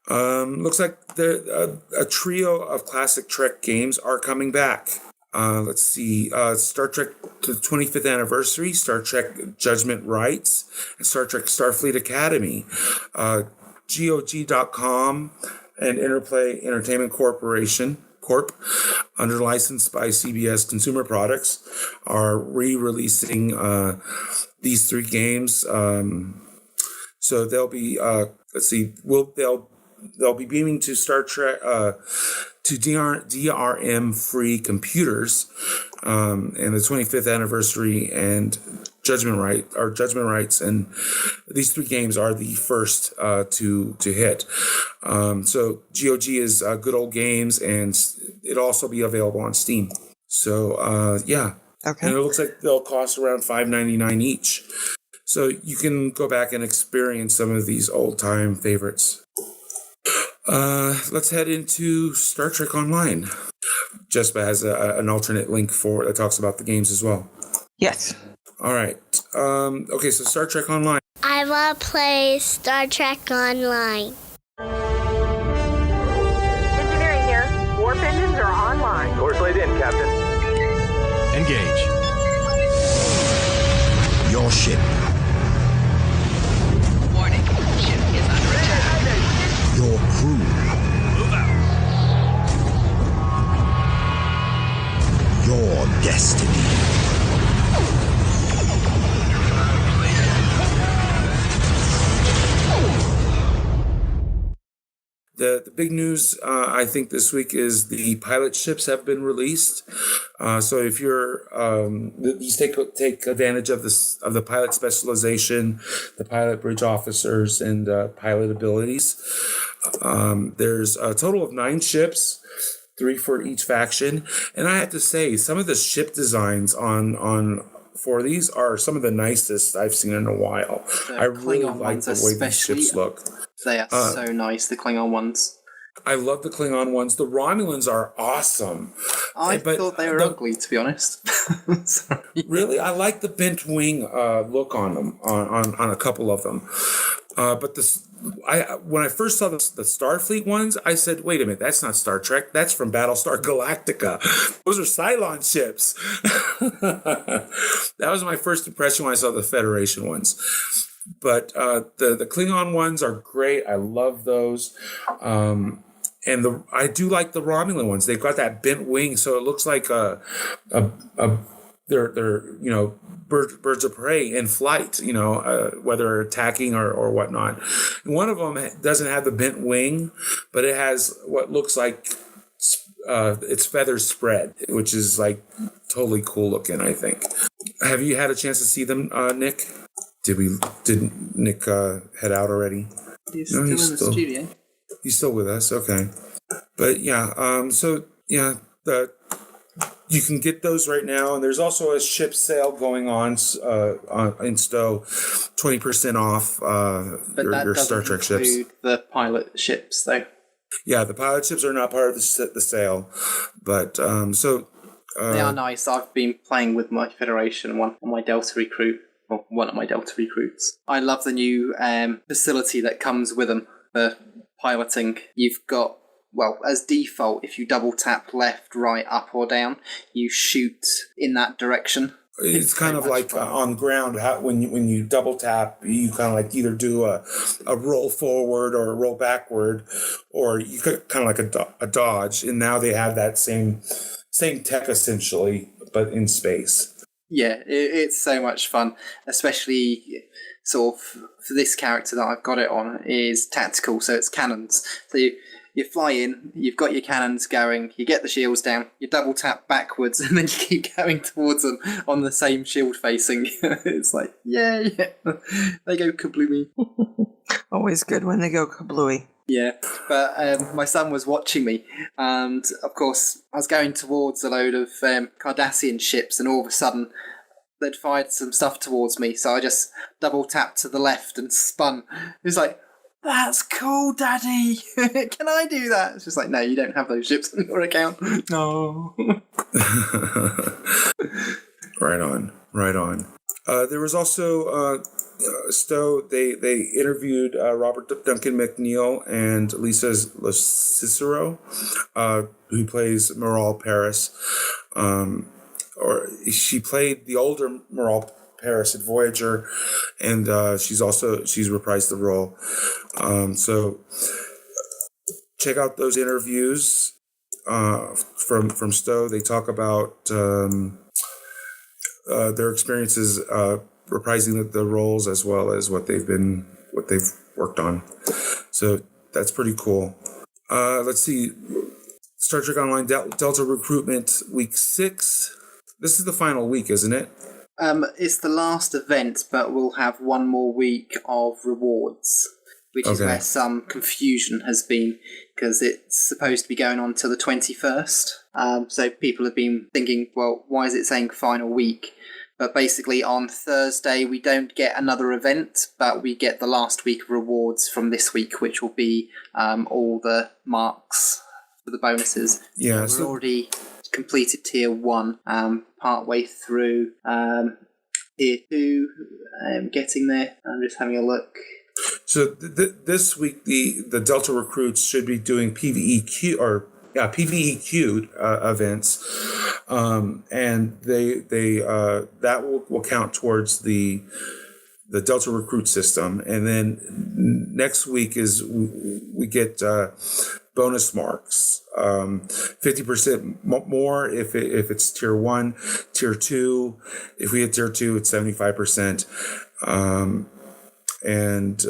looks like a trio of classic Trek games are coming back. Let's see, Star Trek to the 25th anniversary, Star Trek Judgment Rights, and Star Trek Starfleet Academy. GOG.com and Interplay Entertainment Corp, under license by CBS Consumer Products, are re-releasing these three games. So they'll be they'll be beaming to Star Trek to DRM free computers, and the 25th anniversary and Judgment Rights, and these three games are the first to hit. So GOG is Good Old Games, and it'll also be available on Steam. So yeah, okay. And it looks like they'll cost around $5.99 each. So you can go back and experience some of these old time favorites. Let's head into Star Trek Online. Jespah has an alternate link that talks about the games as well. Yes. All right. Okay, so Star Trek Online. I want to play Star Trek Online. Engineering here. Warp engines are online. Course laid in, Captain. Engage. Your ship. Warning. Ship is under attack. Your crew. Move out. Your destiny. The big news, I think, this week is the pilot ships have been released. So if you're, you take advantage of the pilot specialization, the pilot bridge officers, and pilot abilities. There's a total of 9 ships, 3 for each faction. And I have to say, some of the ship designs for these are some of the nicest I've seen in a while. I really like the way these ships look. They are so nice, the Klingon ones. I love the Klingon ones. The Romulans are awesome. I thought they were ugly, to be honest. Sorry. Really? I like the bent wing look on them, on a couple of them. But when I first saw the Starfleet ones, I said, wait a minute, that's not Star Trek. That's from Battlestar Galactica. Those are Cylon ships. That was my first impression when I saw the Federation ones. But the Klingon ones are great. I love those. And I do like the Romulan ones. They've got that bent wing, so it looks like they're birds of prey in flight. Whether attacking or whatnot. One of them doesn't have the bent wing, but it has what looks like its feathers spread, which is like totally cool looking, I think. Have you had a chance to see them, Nick? Did Nick head out already? He's still in the studio. He's still with us, okay. But yeah, you can get those right now, and there's also a ship sale going on in Stowe, 20% off your Star Trek ships. Include the pilot ships, though. Yeah, the pilot ships are not part of the sale, but they are nice. I've been playing with my Federation one on my Delta recruit. Well, one of my Delta recruits. I love the new facility that comes with them for piloting. You've got, as default, if you double tap left, right, up or down, you shoot in that direction. It's kind of like on ground. When you double tap, you kind of like either do a roll forward or a roll backward, or you could kind of like a dodge. And now they have that same tech essentially, but in space. Yeah, it's so much fun, especially sort of for this character that I've got it on is tactical, so it's cannons. So you fly in, you've got your cannons going, you get the shields down, you double tap backwards, and then you keep going towards them on the same shield facing. It's like, yeah, they go kablooey. Always good when they go kablooey. Yeah, but my son was watching me, and of course I was going towards a load of Cardassian ships, and all of a sudden they'd fired some stuff towards me, so I just double tapped to the left and spun. He was like, "That's cool, Daddy. Can I do that?" It's just like, no, you don't have those ships on your account. No. Right on. There was also Stowe. They interviewed Robert Duncan McNeil and Lisa Cicero, who plays Moral Paris. Or she played the older Moral Paris at Voyager, and she's reprised the role. So check out those interviews from Stowe. They talk about their experiences reprising the roles, as well as what they've worked on. So that's pretty cool. Let's see, Star Trek Online Delta Recruitment Week 6. This is the final week, isn't it? It's the last event, but we'll have one more week of rewards, which is where some confusion has been, because it's supposed to be going on till the 21st. So people have been thinking, well, why is it saying final week? But basically on Thursday we don't get another event, but we get the last week of rewards from this week, which will be all the marks for the bonuses. Yeah, so we're already completed tier 1, part way through tier 2, getting there. I'm just having a look. So this week the Delta recruits should be doing PVEQ events, and they that will count towards the Delta recruit system. And then next week is we get bonus marks, 50% more if it's tier 1, tier 2. If we hit tier 2, it's 75%. And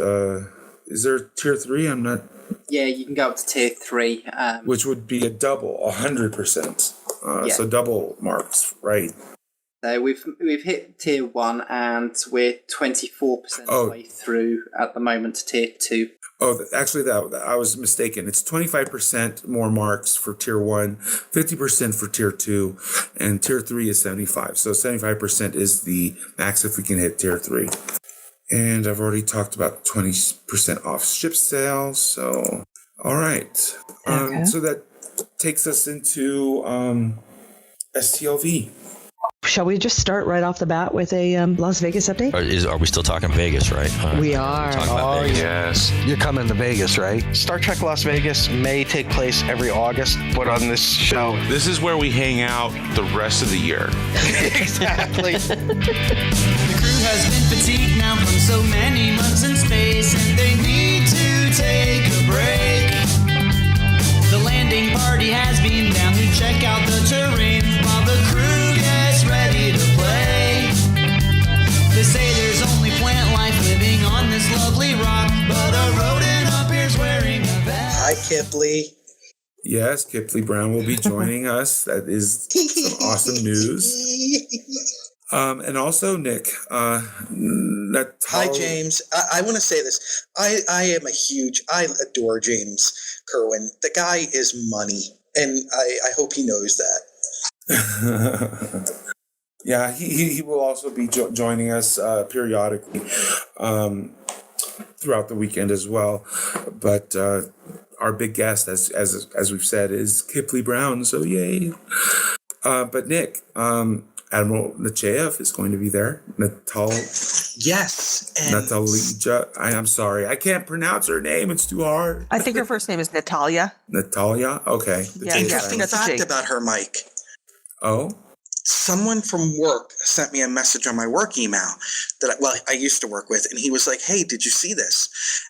is there tier 3? I'm not. Yeah, you can go up to tier 3, which would be a double, 100%. So double marks, right? So we've hit tier 1, and we're 24% way through at the moment to tier 2. Oh, actually, that I was mistaken. It's 25% more marks for tier 1, 50% for tier 2, and tier 3 is 75. So 75% is the max if we can hit tier 3. And I've already talked about 20% off ship sales. So, all right. So that takes us into STLV. Shall we just start right off the bat with a Las Vegas update? Are we still talking Vegas, right? We are. Oh, yes. You're coming to Vegas, right? Star Trek Las Vegas may take place every August, but on this show... This is where we hang out the rest of the year. Exactly. The crew has been fatigued now from so many months in space, and they need to take a break. The landing party has been down to check out the terrain while the crew gets ready to play. They say there's only plant life living on this lovely rock, but a rodent appears wearing a vest. Hi, Kipley. Yes, Kipley Brown will be joining us. That is some awesome news. And also, Nick, Hi, James. I want to say this. I adore James Kerwin. The guy is money, and I hope he knows that. Yeah, he will also be joining us periodically throughout the weekend as well. But our big guest, as we've said, is Kipley Brown. So yay! But Nick, Admiral Nechayev is going to be there. Yes. Natalija. I'm sorry. I can't pronounce her name. It's too hard. I think her first name is Natalia. Natalia? Okay. Interesting fact about her, Mike. Oh? Someone from work sent me a message on my work email that I used to work with, and he was like, "Hey, did you see this?"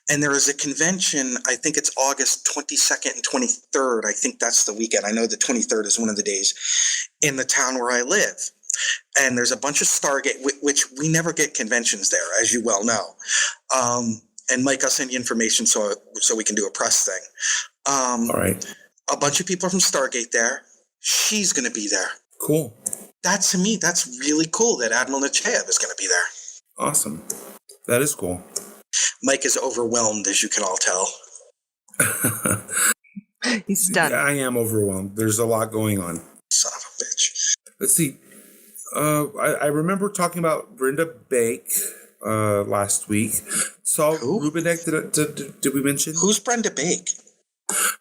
And there is a convention, I think it's August 22nd and 23rd. I think that's the weekend. I know the 23rd is one of the days in the town where I live. And there's a bunch of Stargate, which we never get conventions there, as you well know. And Mike, I'll send you information so we can do a press thing. All right. A bunch of people from Stargate there. She's going to be there. Cool. To me, that's really cool that Admiral Nechayev is going to be there. Awesome. That is cool. Mike is overwhelmed, as you can all tell. He's done. Yeah, I am overwhelmed. There's a lot going on. Son of a bitch. Let's see. I remember talking about Brenda Bake last week. Saul Rubinek, did we mention? Who's Brenda Bake?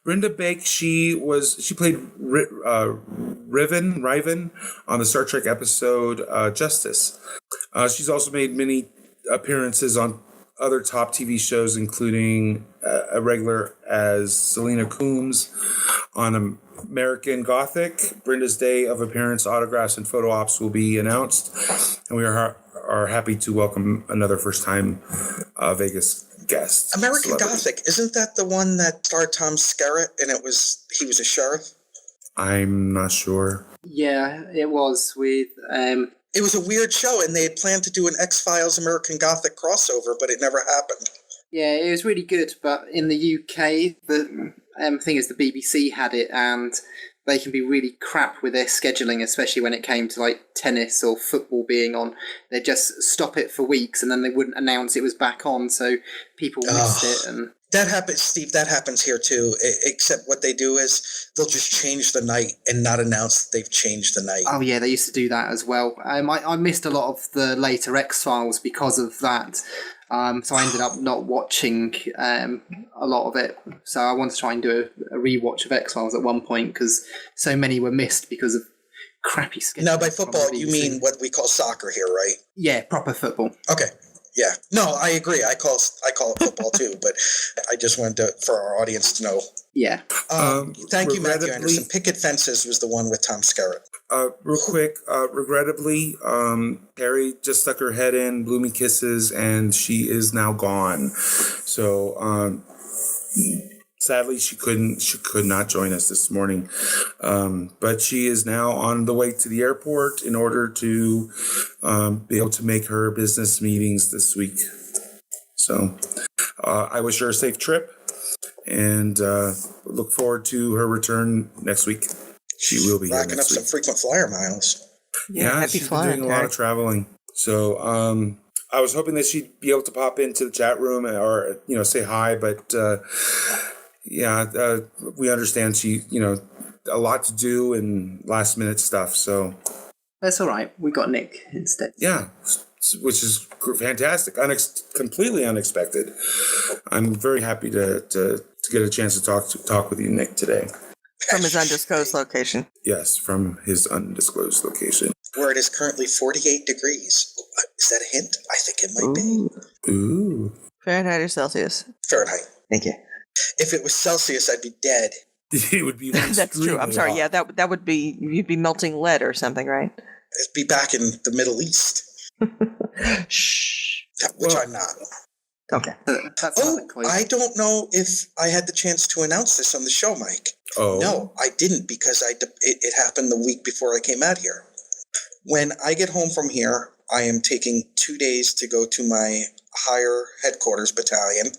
Brenda Bake, she played Riven on the Star Trek episode Justice. She's also made many appearances on other top TV shows, including a regular as Selena Coombs on American Gothic. Brenda's day of appearance, autographs, and photo ops will be announced, and we are happy to welcome another first-time Vegas guest. American Gothic, isn't that the one that starred Tom Skerritt and he was a sheriff? I'm not sure. Yeah, it was with. It was a weird show, and they had planned to do an X-Files American Gothic crossover, but it never happened. Yeah, it was really good, but in the UK, the thing is the BBC had it, and they can be really crap with their scheduling, especially when it came to like tennis or football being on. They'd just stop it for weeks, and then they wouldn't announce it was back on, so people missed it. And that happens, Steve. That happens here too. Except what they do is they'll just change the night and not announce that they've changed the night. Oh yeah, they used to do that as well. I missed a lot of the later X-Files because of that. So I ended up not watching a lot of it. So I wanted to try and do a rewatch of X-Files at one point because so many were missed because of crappy scheduling. Now, by football, you mean what we call soccer here, right? Yeah, proper football. Okay. Yeah. No, I agree. I call it football too, but I just wanted for our audience to know. Yeah. Thank you, Matthew Anderson. Picket Fences was the one with Tom Skerritt. Real quick, regrettably, Carrie just stuck her head in, blew me kisses, and she is now gone. So, sadly, she could not join us this morning. But she is now on the way to the airport in order to be able to make her business meetings this week. So, I wish her a safe trip and look forward to her return next week. She will be racking here up some frequent flyer miles. Yeah, she's been doing a lot of traveling. So I was hoping that she'd be able to pop into the chat room or say hi, but we understand she a lot to do and last minute stuff. So that's all right. We got Nick instead. Yeah, which is fantastic, completely unexpected. I'm very happy to get a chance to talk with you, Nick, today. From his undisclosed location. Yes, from his undisclosed location. Where it is currently 48 degrees. Is that a hint? I think it might be. Ooh. Fahrenheit or Celsius? Fahrenheit. Thank you. If it was Celsius, I'd be dead. It would be That's true. I'm sorry. Yeah, that would be, you'd be melting lead or something, right? I'd be back in the Middle East. Shh. Which I'm not. Okay. I don't know if I had the chance to announce this on the show, Mike. Oh. No, I didn't because it happened the week before I came out here. When I get home from here, I am taking 2 days to go to my higher headquarters battalion,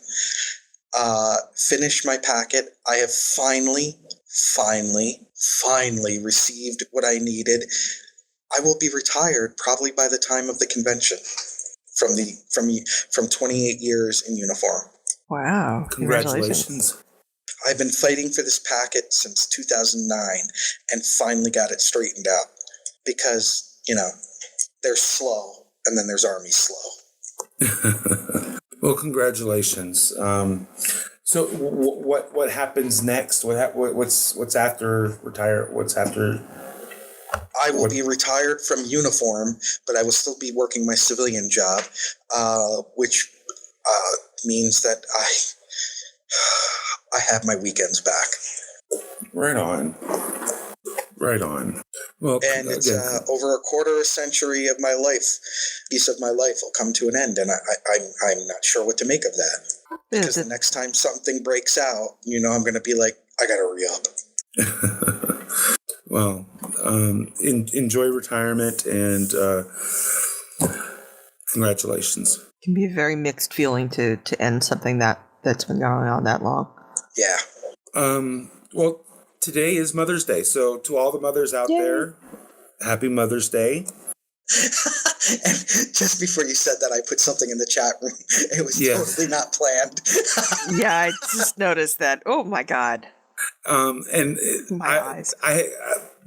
finish my packet. I have finally received what I needed. I will be retired probably by the time of the convention from 28 years in uniform. Wow. Congratulations. I've been fighting for this packet since 2009 and finally got it straightened out because, they're slow and then there's Army slow. Well, congratulations. So what happens next? What's after retire? What's after? I will be retired from uniform, but I will still be working my civilian job, which means that I have my weekends back. Right on. Well, and it's over a quarter century of my life. Piece of my life will come to an end, and I'm not sure what to make of that. Because the next time something breaks out, I'm going to be like, I got to re-up. Well, enjoy retirement and congratulations. It can be a very mixed feeling to end something that's been going on that long. Yeah. Well, today is Mother's Day, so to all the mothers out there, happy Mother's Day. And just before you said that, I put something in the chat room. It was totally not planned. Yeah, I just noticed that. Oh my God. And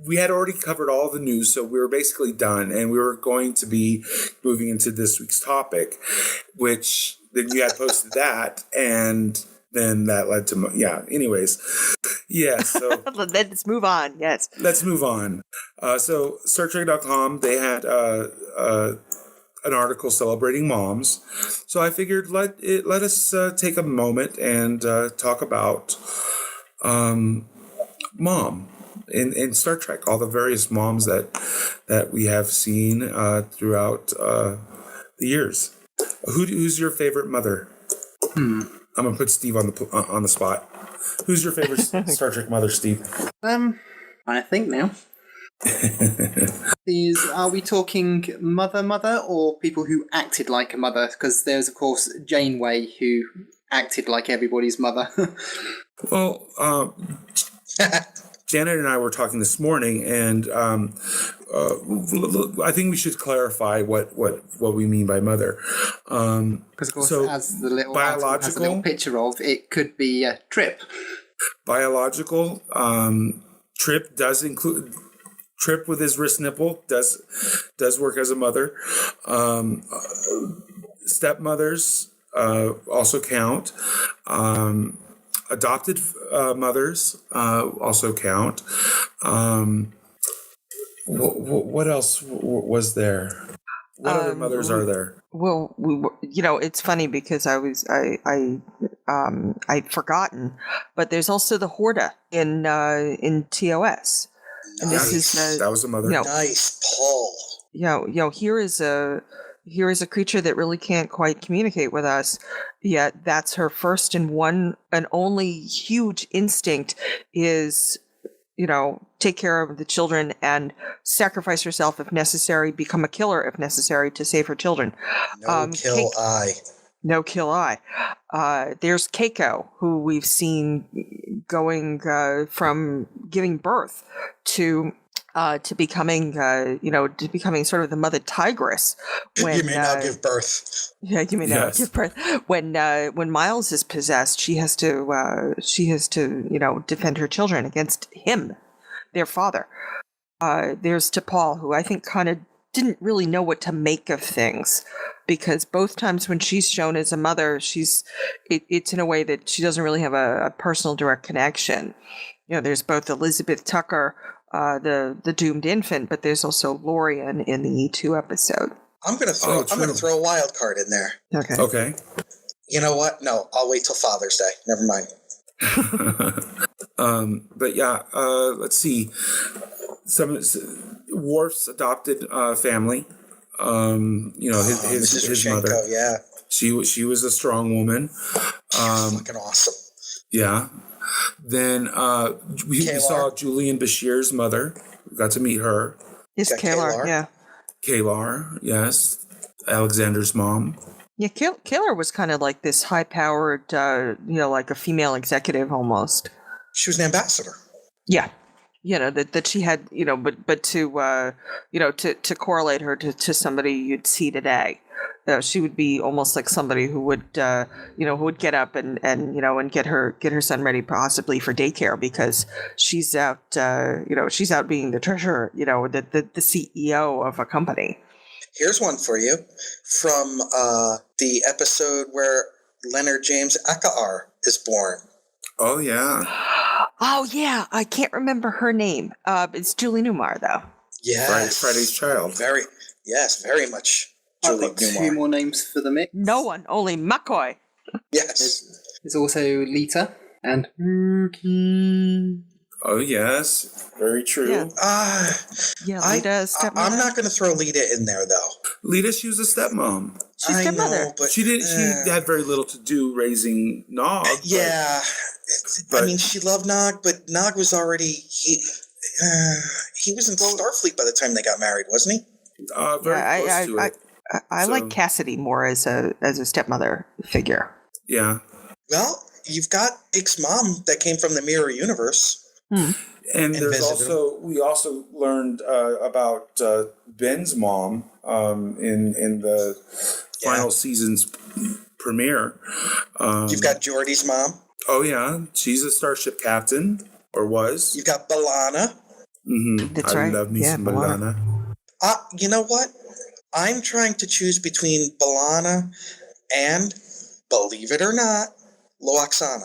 we had already covered all the news, so we were basically done, and we were going to be moving into this week's topic, which then you had posted that, and then that led to anyways. Yeah, so let's move on. Yes. Let's move on. So StarTrek.com, they had an article celebrating moms. So I figured let us take a moment and talk about mom in Star Trek, all the various moms that we have seen throughout the years. Who's your favorite mother? I'm gonna put Steve on the spot. Who's your favorite Star Trek mother, Steve? I think now. Are we talking mother, or people who acted like a mother? Because there's, of course, Janeway, who acted like everybody's mother. Well, Janet and I were talking this morning, and I think we should clarify what we mean by mother. Because, of course, as the little biological has a little picture of, it could be a Trip. Biological. Trip does include Trip with his wrist nipple does work as a mother. Stepmothers also count. Adopted mothers also count. What else was there? What other mothers are there? Well, it's funny because I'd forgotten, but there's also the Horta in TOS. And nice. This is that was a mother. Nice, Paul. Here is a creature that really can't quite communicate with us, yet that's her first and one and only huge instinct is, take care of the children and sacrifice herself if necessary, become a killer if necessary to save her children. No kill I. There's Keiko, who we've seen going from giving birth to becoming, to becoming sort of the mother tigress. When, you may now give birth. Yeah, you may now give birth. When Miles is possessed, she has to defend her children against him, their father. There's T'Pol, who I think kind of didn't really know what to make of things, because both times when she's shown as a mother, it's in a way that she doesn't really have a personal direct connection. There's both Elizabeth Tucker, the doomed infant, but there's also Lorian in the E2 episode. I'm gonna throw a wild card in there. Okay. You know what? No, I'll wait till Father's Day. Never mind. But let's see. Worf's adopted family. His mother. Yeah. She was a strong woman. Fucking awesome. Yeah. Then we saw Julian Bashir's mother. We got to meet her. Yes, Kalar. Yeah. Kalar, yes. Alexander's mom. Yeah, Kalar was kind of like this high-powered, like a female executive almost. She was an ambassador. Yeah. That she had, but to correlate her to somebody you'd see today. She would be almost like somebody who would get up and get her son ready possibly for daycare, because she's out being the treasurer, the CEO of a company. Here's one for you from the episode where Leonard James Akar is born. Oh yeah. Oh yeah, I can't remember her name. It's Julie Newmar though. Yes. Friday's Child. Very much. I've got two more names for the mix. No one, only McCoy. Yes. There's also Lita and Mookie. Oh yes, very true. Lita's stepmother. I'm not going to throw Lita in there though. Lita, she was a stepmom. She's stepmother, but she didn't. She had very little to do raising Nog. Yeah, I mean, she loved Nog, but Nog was already He was in Starfleet by the time they got married, wasn't he? Very close to it. I like Cassidy more as a stepmother figure. Yeah. Well, you've got Jake's mom that came from the Mirror Universe. And we also learned about Ben's mom in the final season's premiere. You've got Geordi's mom. Oh yeah, she's a starship captain, or was. You've got B'Elanna. That's I right. love me some B'Elanna. You know what? I'm trying to choose between B'Elanna and, believe it or not, Lwaxana.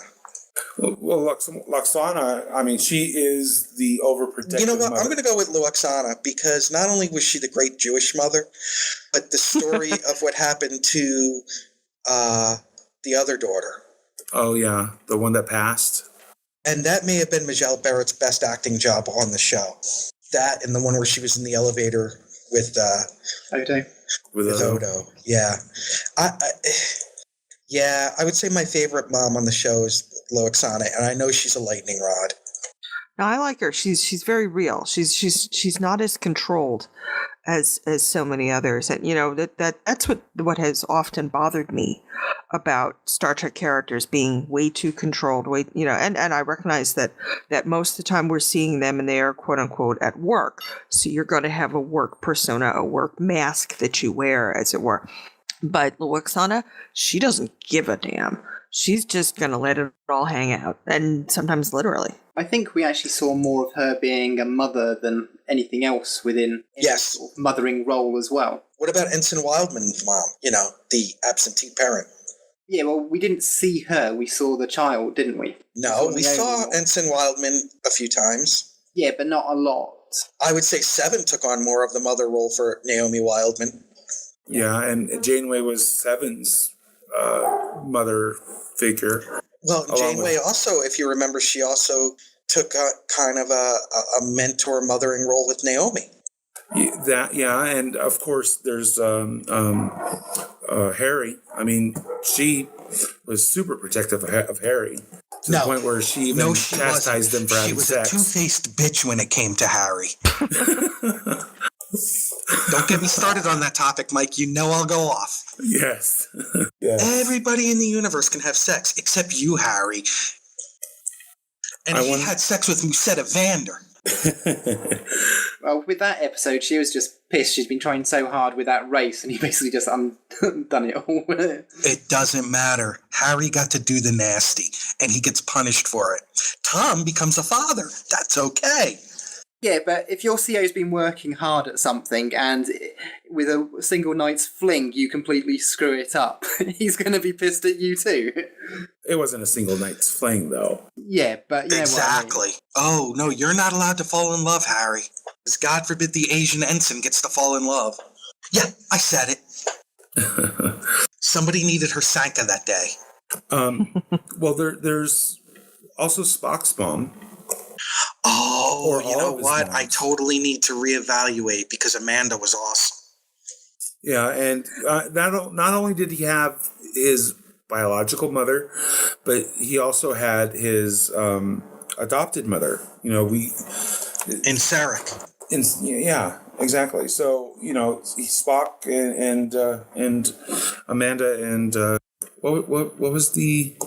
Well, Lwaxana, I mean, she is the overprotective. You know what? Mother. I'm going to go with Lwaxana because not only was she the great Jewish mother, but the story of what happened to the other daughter. Oh, yeah. The one that passed. And that may have been Michelle Barrett's best acting job on the show. That and the one where she was in the elevator with Odo. With Odo. Yeah. I would say my favorite mom on the show is Lwaxana, and I know she's a lightning rod. No, I like her. She's very real. She's not as controlled as so many others, and that's what has often bothered me about Star Trek characters being way too controlled. And I recognize that most of the time we're seeing them and they are quote unquote at work. So you're going to have a work persona, a work mask that you wear, as it were. But Lwaxana, she doesn't give a damn. She's just going to let it all hang out, and sometimes literally. I think we actually saw more of her being a mother than anything else within sort of mothering role as well. What about Ensign Wildman's mom? The absentee parent. Yeah, well, we didn't see her. We saw the child, didn't we? No, we saw Ensign Wildman a few times. Yeah, but not a lot. I would say Seven took on more of the mother role for Naomi Wildman. Yeah, and Janeway was Seven's mother figure. Well, Janeway also, if you remember, she also took a kind of a mentor mothering role with Naomi. And of course there's Harry. I mean, she was super protective of Harry to the point where she even chastised him for having sex. She was a two-faced bitch when it came to Harry. Don't get me started on that topic, Mike. You know I'll go off. Yes. Yes. Everybody in the universe can have sex except you, Harry. And he had sex with Musetta Vander. Well, with that episode, she was just pissed. She's been trying so hard with that race, and he basically just undone it all. It doesn't matter. Harry got to do the nasty, and he gets punished for it. Tom becomes a father. That's okay. Yeah, but if your CO's been working hard at something and with a single night's fling you completely screw it up, he's going to be pissed at you too. It wasn't a single night's fling, though. Yeah, but you know exactly. What I mean. Oh, no, you're not allowed to fall in love, Harry. Because God forbid the Asian ensign gets to fall in love. Yeah, I said it. Somebody needed her Sanka that day. Well, there's also Spock's mom. Oh, you know what? Moms. I totally need to reevaluate because Amanda was awesome. Yeah, and not only did he have his biological mother, but he also had his adopted mother. In Sarek. Yeah, exactly. So Spock and Amanda and what was the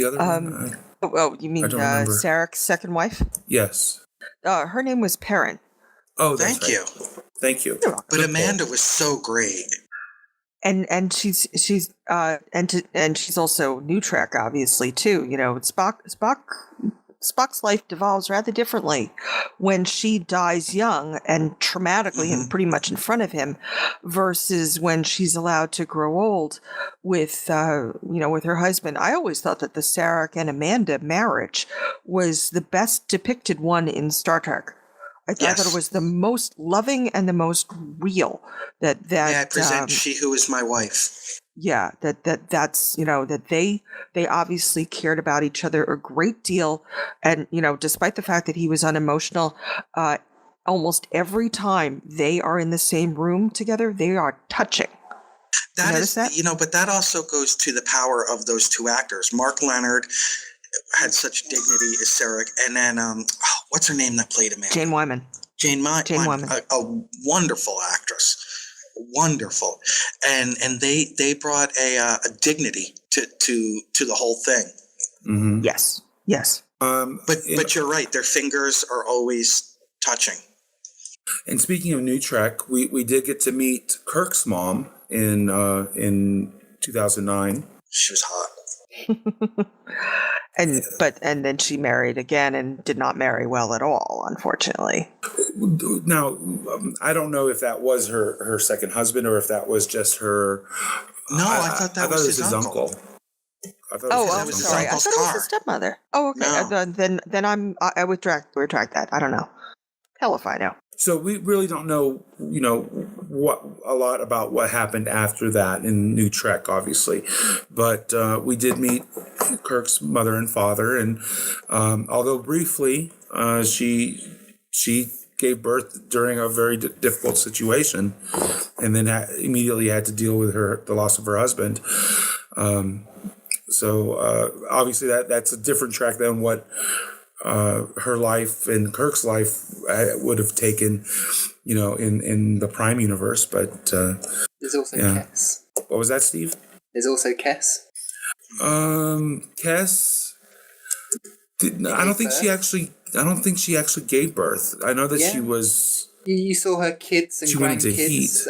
other one? Oh, you mean Sarek's second wife? Yes. Her name was Perrin. Oh, thank you. Thank you. But Amanda was so great. And she's also New Trek, obviously too. Spock's life devolves rather differently when she dies young and traumatically and pretty much in front of him, versus when she's allowed to grow old with her husband. I always thought that the Sarek and Amanda marriage was the best depicted one in Star Trek. I thought it was the most loving and the most real. May I present She Who Is My Wife? Yeah, that's that they obviously cared about each other a great deal, and despite the fact that he was unemotional, almost every time they are in the same room together, they are touching. That is, but that also goes to the power of those two actors. Mark Leonard had such dignity as Sarek, and then what's her name that played Amanda? Jane Wyman. Jane Wyman. Wyman. A wonderful actress. Wonderful. And they brought a dignity to the whole thing. Mm-hmm. Yes. But you're right. Their fingers are always touching. And speaking of New Trek, we did get to meet Kirk's mom in 2009. She was hot. and then she married again and did not marry well at all, unfortunately. Now, I don't know if that was her second husband or if that was just her. No, I thought that was his uncle. I'm sorry. I thought it was his stepmother. Oh, okay. No. Then I retract that. I don't know. Hell if I know. So we really don't know, a lot about what happened after that in New Trek, obviously. But we did meet Kirk's mother and father, and although briefly, she gave birth during a very difficult situation, and then immediately had to deal with the loss of her husband. So obviously that's a different track than what her life and Kirk's life would have taken, in the Prime universe. But there's also Kes. What was that, Steve? There's also Kes. Kes. I don't think she actually gave birth. I know that she was. You saw her kids and grandkids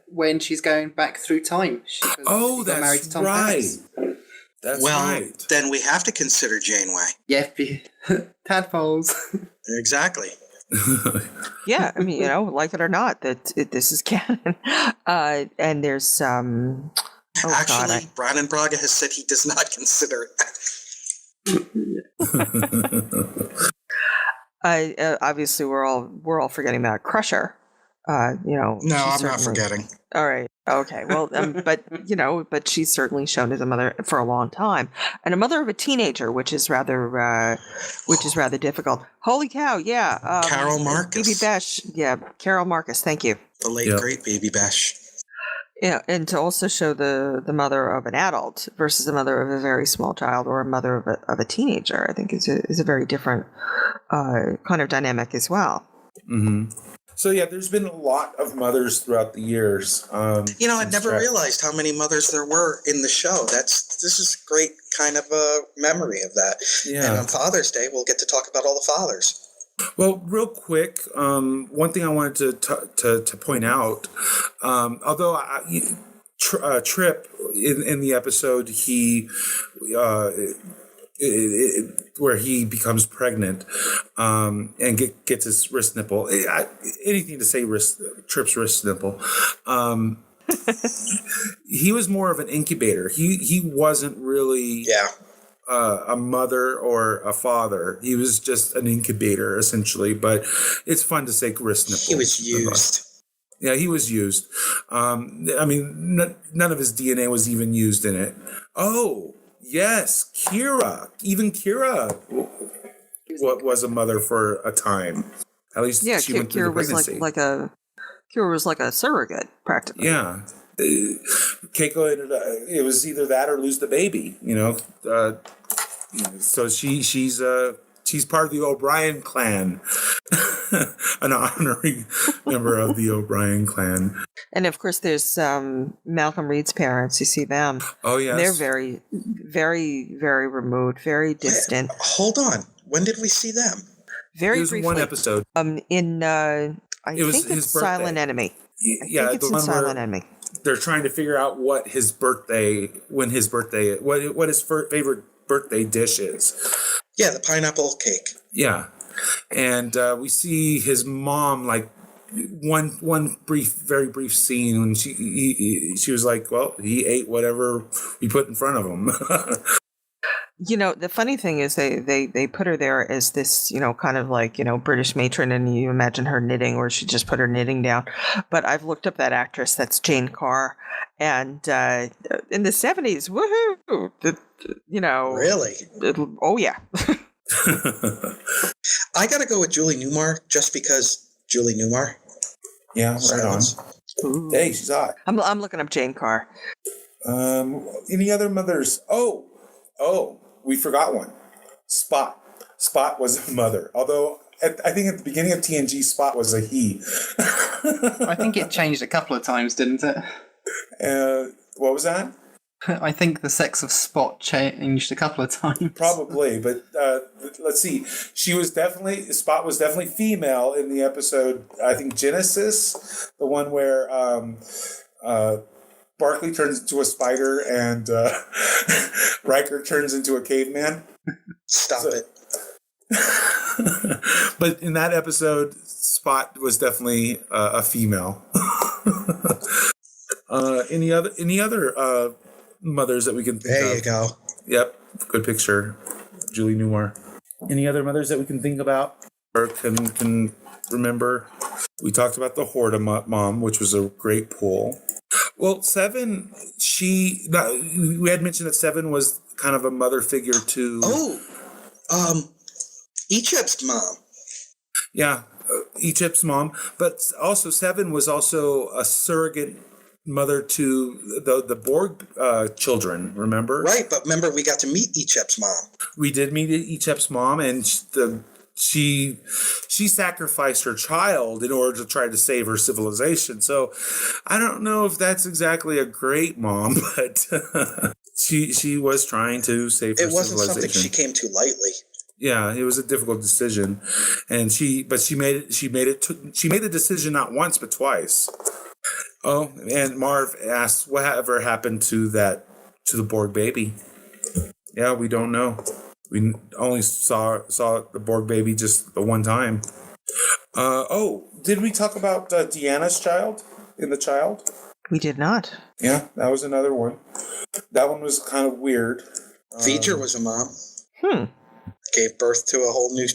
when she's going back through time. She got married to Tom Paris. That's right. Then we have to consider Janeway. Yeah, tadpoles. Exactly. Yeah, I mean, like it or not, this is canon. And there's actually, Brandon Braga has said he does not consider it. Obviously, we're all forgetting about Crusher. No, I'm not forgetting. All right. Okay. Well, but she's certainly shown as a mother for a long time, and a mother of a teenager, which is rather difficult. Holy cow! Yeah. Carol Marcus. Baby Besh. Yeah, Carol Marcus. Thank you. The late great Baby Besh. Yeah, and to also show the mother of an adult versus the mother of a very small child or a mother of a teenager, I think is a very different kind of dynamic as well. Mm-hmm. So yeah, there's been a lot of mothers throughout the years. I'd never realized how many mothers there were in the show. This is great kind of a memory of that. Yeah. And on Father's Day, we'll get to talk about all the fathers. Well, real quick, one thing I wanted to point out, although Trip in the episode where he becomes pregnant and gets his wrist nipple. Anything to say Trip's wrist nipple. He was more of an incubator. He wasn't really a mother or a father. He was just an incubator, essentially. But it's fun to say wrist nipple. He was used. Yeah, he was used. None of his DNA was even used in it. Oh, yes, Kira. Even Kira was a mother for a time. At least she went through the pregnancy. Kira was like a surrogate, practically. Yeah. Keiko ended up, it was either that or lose the baby, so she's part of the O'Brien clan, an honorary member of the O'Brien clan. And of course, there's Malcolm Reed's parents. You see them. Oh yes, they're very, very, very removed, very distant. Hold on, when did we see them? Very briefly. One episode. I think it's Silent Enemy. Yeah, it's in Silent Enemy. They're trying to figure out what his favorite birthday dish is. Yeah, the pineapple cake. Yeah, and we see his mom like one very brief scene when she was like, "Well, he ate whatever we put in front of him." The funny thing is they put her there as this, kind of like, British matron, and you imagine her knitting, or she just put her knitting down. But I've looked up that actress. That's Jane Carr. And in the 70s, woohoo! Really? Oh, yeah. I got to go with Julie Newmar just because Julie Newmar. Yeah, right on. Ooh. Hey, she's hot. I'm looking up Jane Carr. Any other mothers? Oh, we forgot one. Spot was a mother. Although I think at the beginning of TNG, Spot was a he. I think it changed a couple of times, didn't it? What was that? I think the sex of Spot changed a couple of times. Probably, but let's see. Spot was definitely female in the episode, I think, Genesis, the one where Barclay turns into a spider and Riker turns into a caveman. Stop it. But in that episode, Spot was definitely a female. Any other mothers that we can think of? There you go. Yep, good picture. Julie Newmar. Any other mothers that we can think about or can remember? We talked about the Horta mom, which was a great pull. Well, Seven, we had mentioned that Seven was kind of a mother figure to... Egypt's mom. Yeah, Egypt's mom. But also Seven was also a surrogate mother to the Borg children, remember? Right, but remember we got to meet Egypt's mom. We did meet Egypt's mom, and she sacrificed her child in order to try to save her civilization. So I don't know if that's exactly a great mom, but she was trying to save her civilization. It wasn't something she came to lightly. Yeah, it was a difficult decision, and she made the decision not once but twice. Oh, and Marv asks, whatever happened to the Borg baby? Yeah, we don't know. We only saw the Borg baby just the one time. Did we talk about Deanna's child in The Child? We did not. Yeah, that was another one. That one was kind of weird. V'ger was a mom. Gave birth to a whole new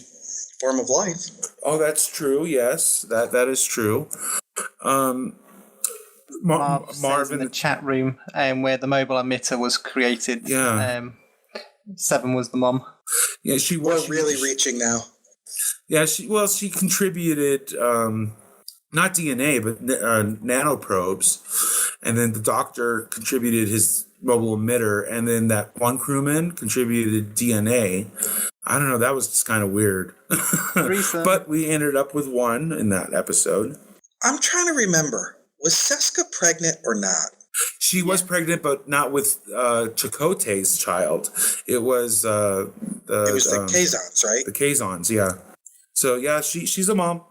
form of life. Oh, that's true. Yes, that is true. Marv in the chat room where the mobile emitter was created. Yeah. Seven was the mom. Yeah, We're really reaching now. Yeah, she contributed not DNA but nanoprobes, and then the doctor contributed his mobile emitter, and then that one crewman contributed DNA. I don't know, that was just kind of weird. But we ended up with one in that episode. I'm trying to remember. Was Seska pregnant or not? She was pregnant, but not with Chakotay's child. It was the Kazons, right? The Kazons, yeah. So yeah, she's a mom.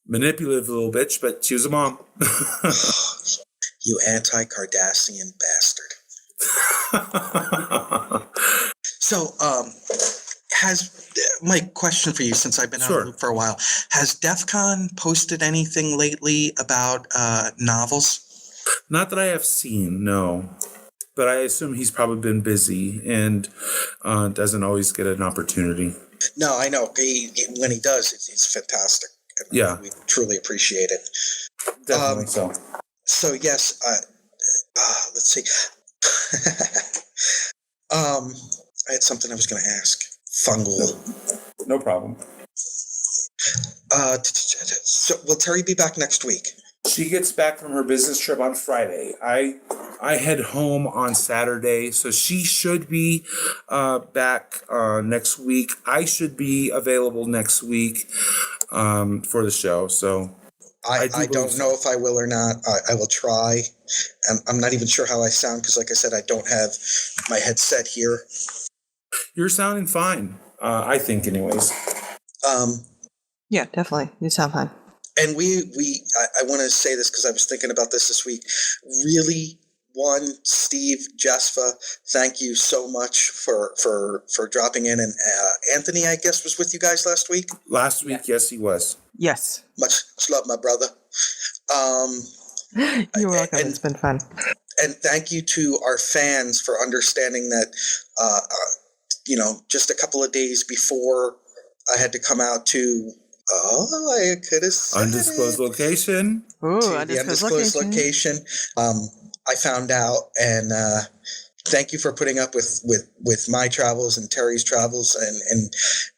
Manipulative little bitch, but she was a mom. You anti-Cardassian bastard. So, my question for you, since I've been out of the loop for a while, has DEF CON posted anything lately about novels? Not that I have seen, no. But I assume he's probably been busy and doesn't always get an opportunity. No, I know. When he does, it's fantastic. Yeah. We truly appreciate it. Definitely so. So, yes, let's see. I had something I was going to ask. Fungal. No problem. So will Terry be back next week? She gets back from her business trip on Friday. I head home on Saturday, so she should be back next week. I should be available next week for the show. So I don't know if I will or not. I will try. I'm not even sure how I sound because, like I said, I don't have my headset here. You're sounding fine, I think, anyways. Yeah, definitely. You sound fine. And I want to say this because I was thinking about this week. Really, Steve, Jespah, thank you so much for dropping in. And Anthony, I guess, was with you guys last week? Last week, yes, he was. Yes. Much love, my brother. You're welcome. It's been fun. And thank you to our fans for understanding that, just a couple of days before I had to come out to, I could have said undisclosed location. Ooh, the undisclosed location. I found out and thank you for putting up with my travels and Terry's travels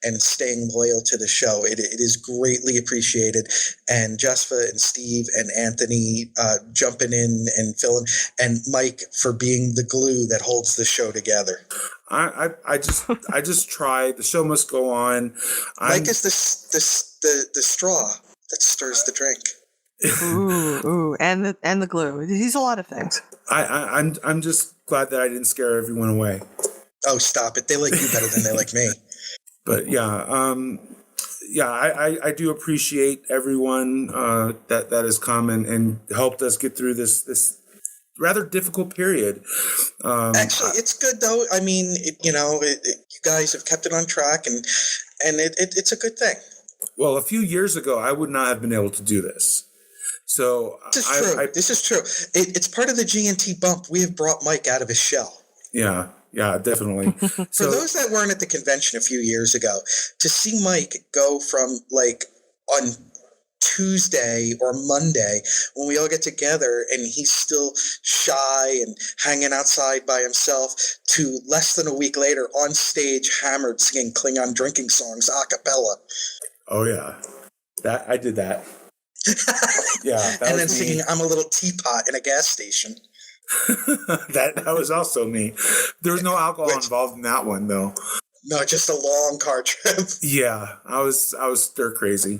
and staying loyal to the show. It is greatly appreciated. And Jespah and Steve and Anthony jumping in and filling, and Mike for being the glue that holds the show together. I just try. The show must go on. Mike is the straw that stirs the drink. Ooh, and the glue. He's a lot of things. I'm just glad that I didn't scare everyone away. Oh, stop it! They like you better than they like me. But I do appreciate everyone that has come and helped us get through this rather difficult period. Actually, it's good though. I mean, you guys have kept it on track, and it's a good thing. Well, a few years ago, I would not have been able to do this. So this is true. It's part of the G&T bump. We have brought Mike out of his shell. Yeah, definitely. For those that weren't at the convention a few years ago, to see Mike go from like on Tuesday or Monday when we all get together and he's still shy and hanging outside by himself to less than a week later on stage hammered singing Klingon drinking songs a cappella. Oh yeah, I did that. Yeah, and then singing "I'm a Little Teapot" in a gas station. that was also me. There was no alcohol involved in that one though. No, just a long car trip. Yeah, I was stir crazy.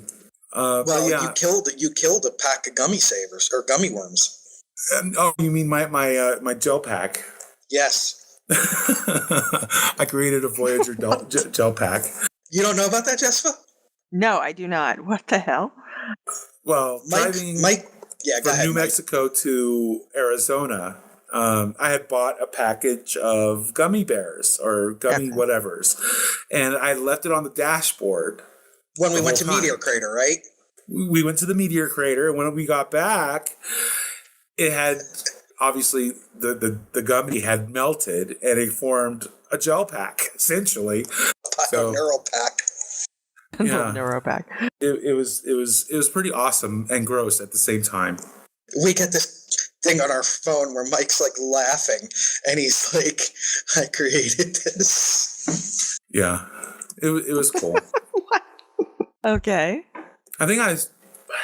You killed a pack of gummy savers or gummy worms. You mean my gel pack? Yes. I created a Voyager gel pack. You don't know about that, Jespah? No, I do not. What the hell? Well, driving from New Mexico to Arizona, I had bought a package of gummy bears or gummy whatevers, and I left it on the dashboard. When we went to Meteor Crater, right? We went to the Meteor Crater, and when we got back, it had obviously the gummy had melted, and it formed a gel pack, essentially. A neural pack. Yeah, neural pack. It was pretty awesome and gross at the same time. We get this thing on our phone where Mike's like laughing, and he's like, "I created this." Yeah, it was cool. Okay. I think I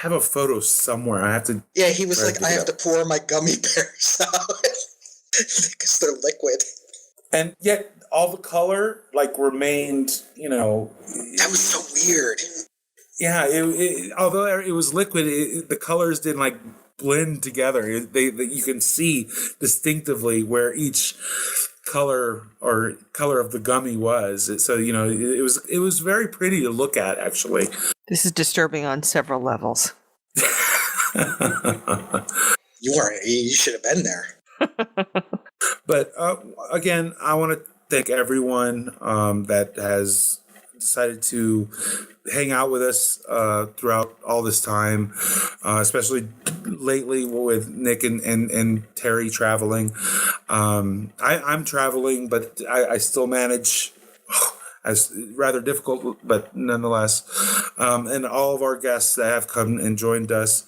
have a photo somewhere. I have to. Yeah, he was like, "I have to pour my gummy bears out because they're liquid." And yet, all the color remained. That was so weird. Yeah, although it was liquid, the colors didn't blend together. You can see distinctively where each color of the gummy was. So it was very pretty to look at, actually. This is disturbing on several levels. You should have been there. But again, I want to thank everyone that has decided to hang out with us throughout all this time, especially lately with Nick and Terry traveling. I'm traveling, but I still manage. As rather difficult, but nonetheless. And all of our guests that have come and joined us,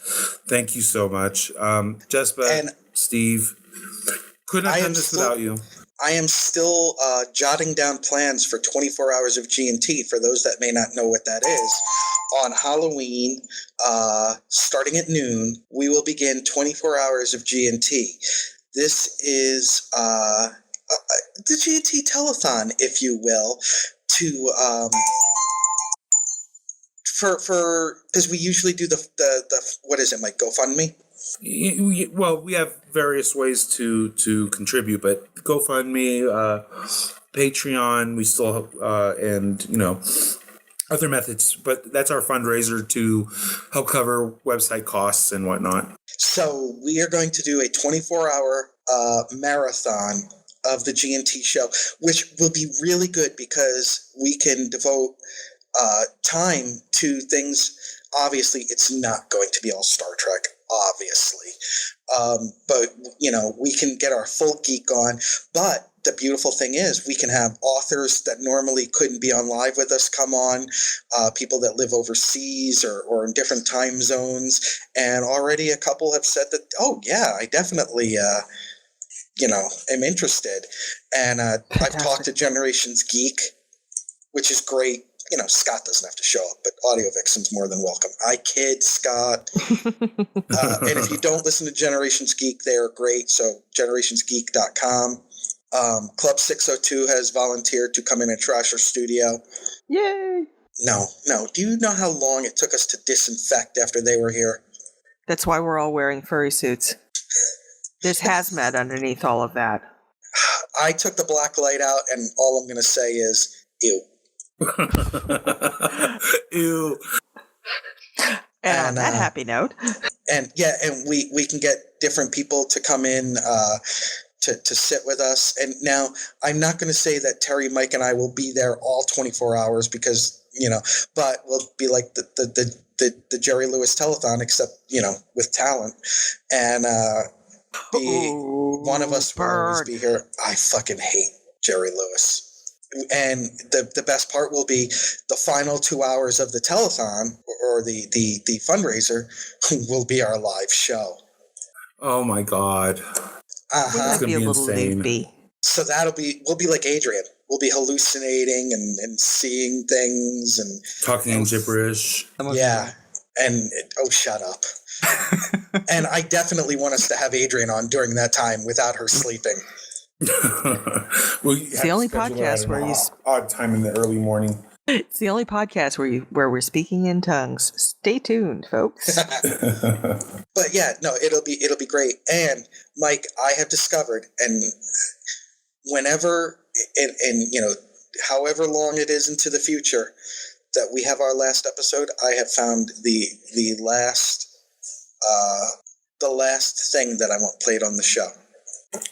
thank you so much. Jespah and Steve, couldn't have done this without you. I am still jotting down plans for 24 hours of G&T. For those that may not know what that is, on Halloween, starting at noon, we will begin 24 hours of G&T. This is the G&T telethon, if you will, to for because we usually do the what is it, Mike? GoFundMe. Well, we have various ways to contribute, but GoFundMe, Patreon, we still and other methods, but that's our fundraiser to help cover website costs and whatnot. So we are going to do a 24-hour marathon of the G&T show, which will be really good because we can devote time to things. Obviously, it's not going to be all Star Trek, obviously. But, we can get our full geek on. But the beautiful thing is we can have authors that normally couldn't be on live with us come on, people that live overseas or in different time zones. And already a couple have said that, oh, yeah, I definitely am interested. And I've talked to Generations Geek, which is great. Scott doesn't have to show up, but Audio Vixen's more than welcome. I kid, Scott. And if you don't listen to Generations Geek, they are great. So generationsgeek.com. Club 602 has volunteered to come in and trash our studio. Yay! No. Do you know how long it took us to disinfect after they were here? That's why we're all wearing furry suits. There's hazmat underneath all of that. I took the black light out, and all I'm going to say is, ew. Ew. And on that happy note. And we can get different people to come in to sit with us. And now I'm not going to say that Terry, Mike, and I will be there all 24 hours because, but we'll be like the Jerry Lewis telethon, except, with talent. And one of us will always be here. I fucking hate Jerry Lewis. And the best part will be the final 2 hours of the telethon or the fundraiser will be our live show. Oh my God. It's gonna be a little loopy. So we'll be like Adrian. We'll be hallucinating and seeing things and talking in gibberish. Yeah. And shut up. And I definitely want us to have Adrian on during that time without her sleeping. It's the only podcast where you odd time in the early morning. It's the only podcast where we're speaking in tongues. Stay tuned, folks. But yeah, no, it'll be great. And Mike, I have discovered, and whenever and however long it is into the future that we have our last episode, I have found the last thing that I want played on the show.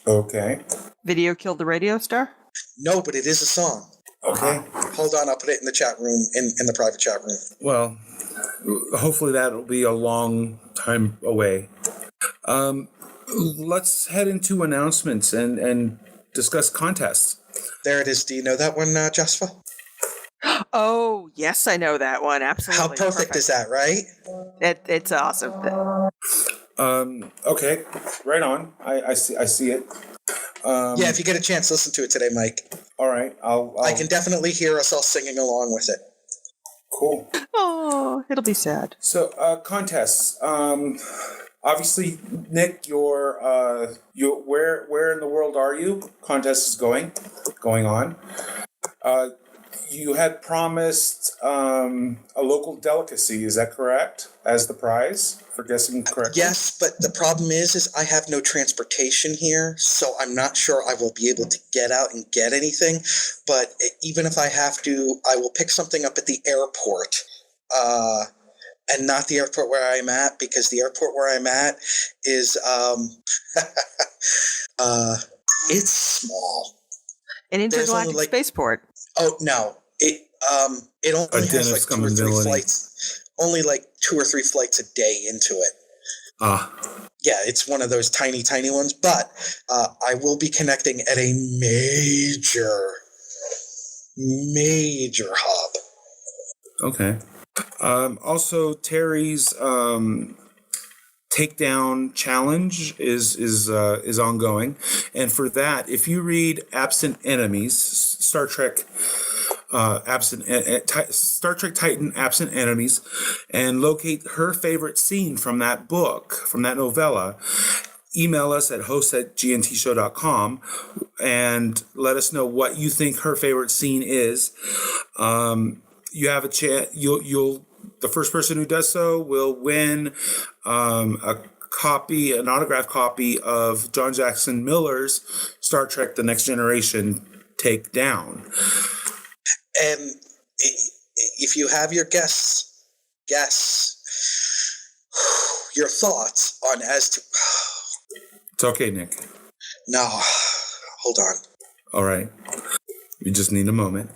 Okay. Video killed the radio star? No, but it is a song. Okay. Hold on, I'll put it in the chat room, in the private chat room. Well, hopefully that'll be a long time away. Let's head into announcements and discuss contests. There it is. Do you know that one, Jespah? Oh, yes, I know that one. Absolutely. How perfect is that, right? It's awesome. Okay, right on. I see it. Yeah, if you get a chance, listen to it today, Mike. All right, I can definitely hear us all singing along with it. Cool. Oh, it'll be sad. So, contests. Obviously, Nick, you're where in the world are you? Contest is going on. You had promised a local delicacy, is that correct? As the prize for guessing correctly? Yes, but the problem is I have no transportation here, so I'm not sure I will be able to get out and get anything. But even if I have to, I will pick something up at the airport, and not the airport where I'm at, because the airport where I'm at is it's small. An intergalactic spaceport. Oh no! It only has like 2 or 3 flights. Only like 2 or 3 flights a day into it. Yeah, it's one of those tiny ones. But I will be connecting at a major hub. Okay. Also, Terry's takedown challenge is ongoing, and for that, if you read Absent Enemies, Star Trek Titan Absent Enemies, and locate her favorite scene from that book, from that novella, email us at host@gntshow.com and let us know what you think her favorite scene is. You have a chance. The first person who does so will win an autographed copy of John Jackson Miller's Star Trek: The Next Generation Takedown. And if you have your guess your thoughts on as to. It's okay, Nick. No, hold on. All right, we just need a moment.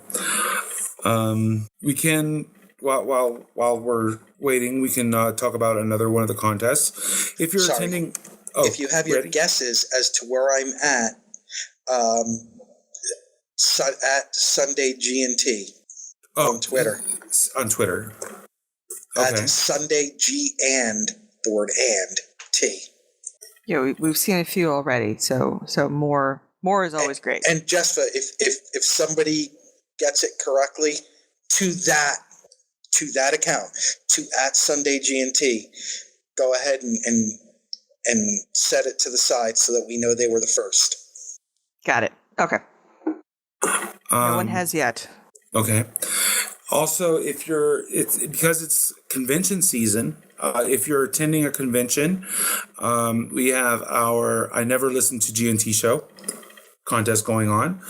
We can. While we're waiting, we can talk about another one of the contests. If you're attending, if you have your guesses as to where I'm at Sunday GNT on Twitter. On Twitter. Okay. At Sunday G and the word and T. Yeah, we've seen a few already, so more is always great. And Jespah, if somebody gets it correctly, to that account, to @SundayGNT, go ahead and set it to the side so that we know they were the first. Got it. Okay. No one has yet. Okay. Also, because it's convention season, if you're attending a convention, we have our I Never Listened to GNT show contest going on.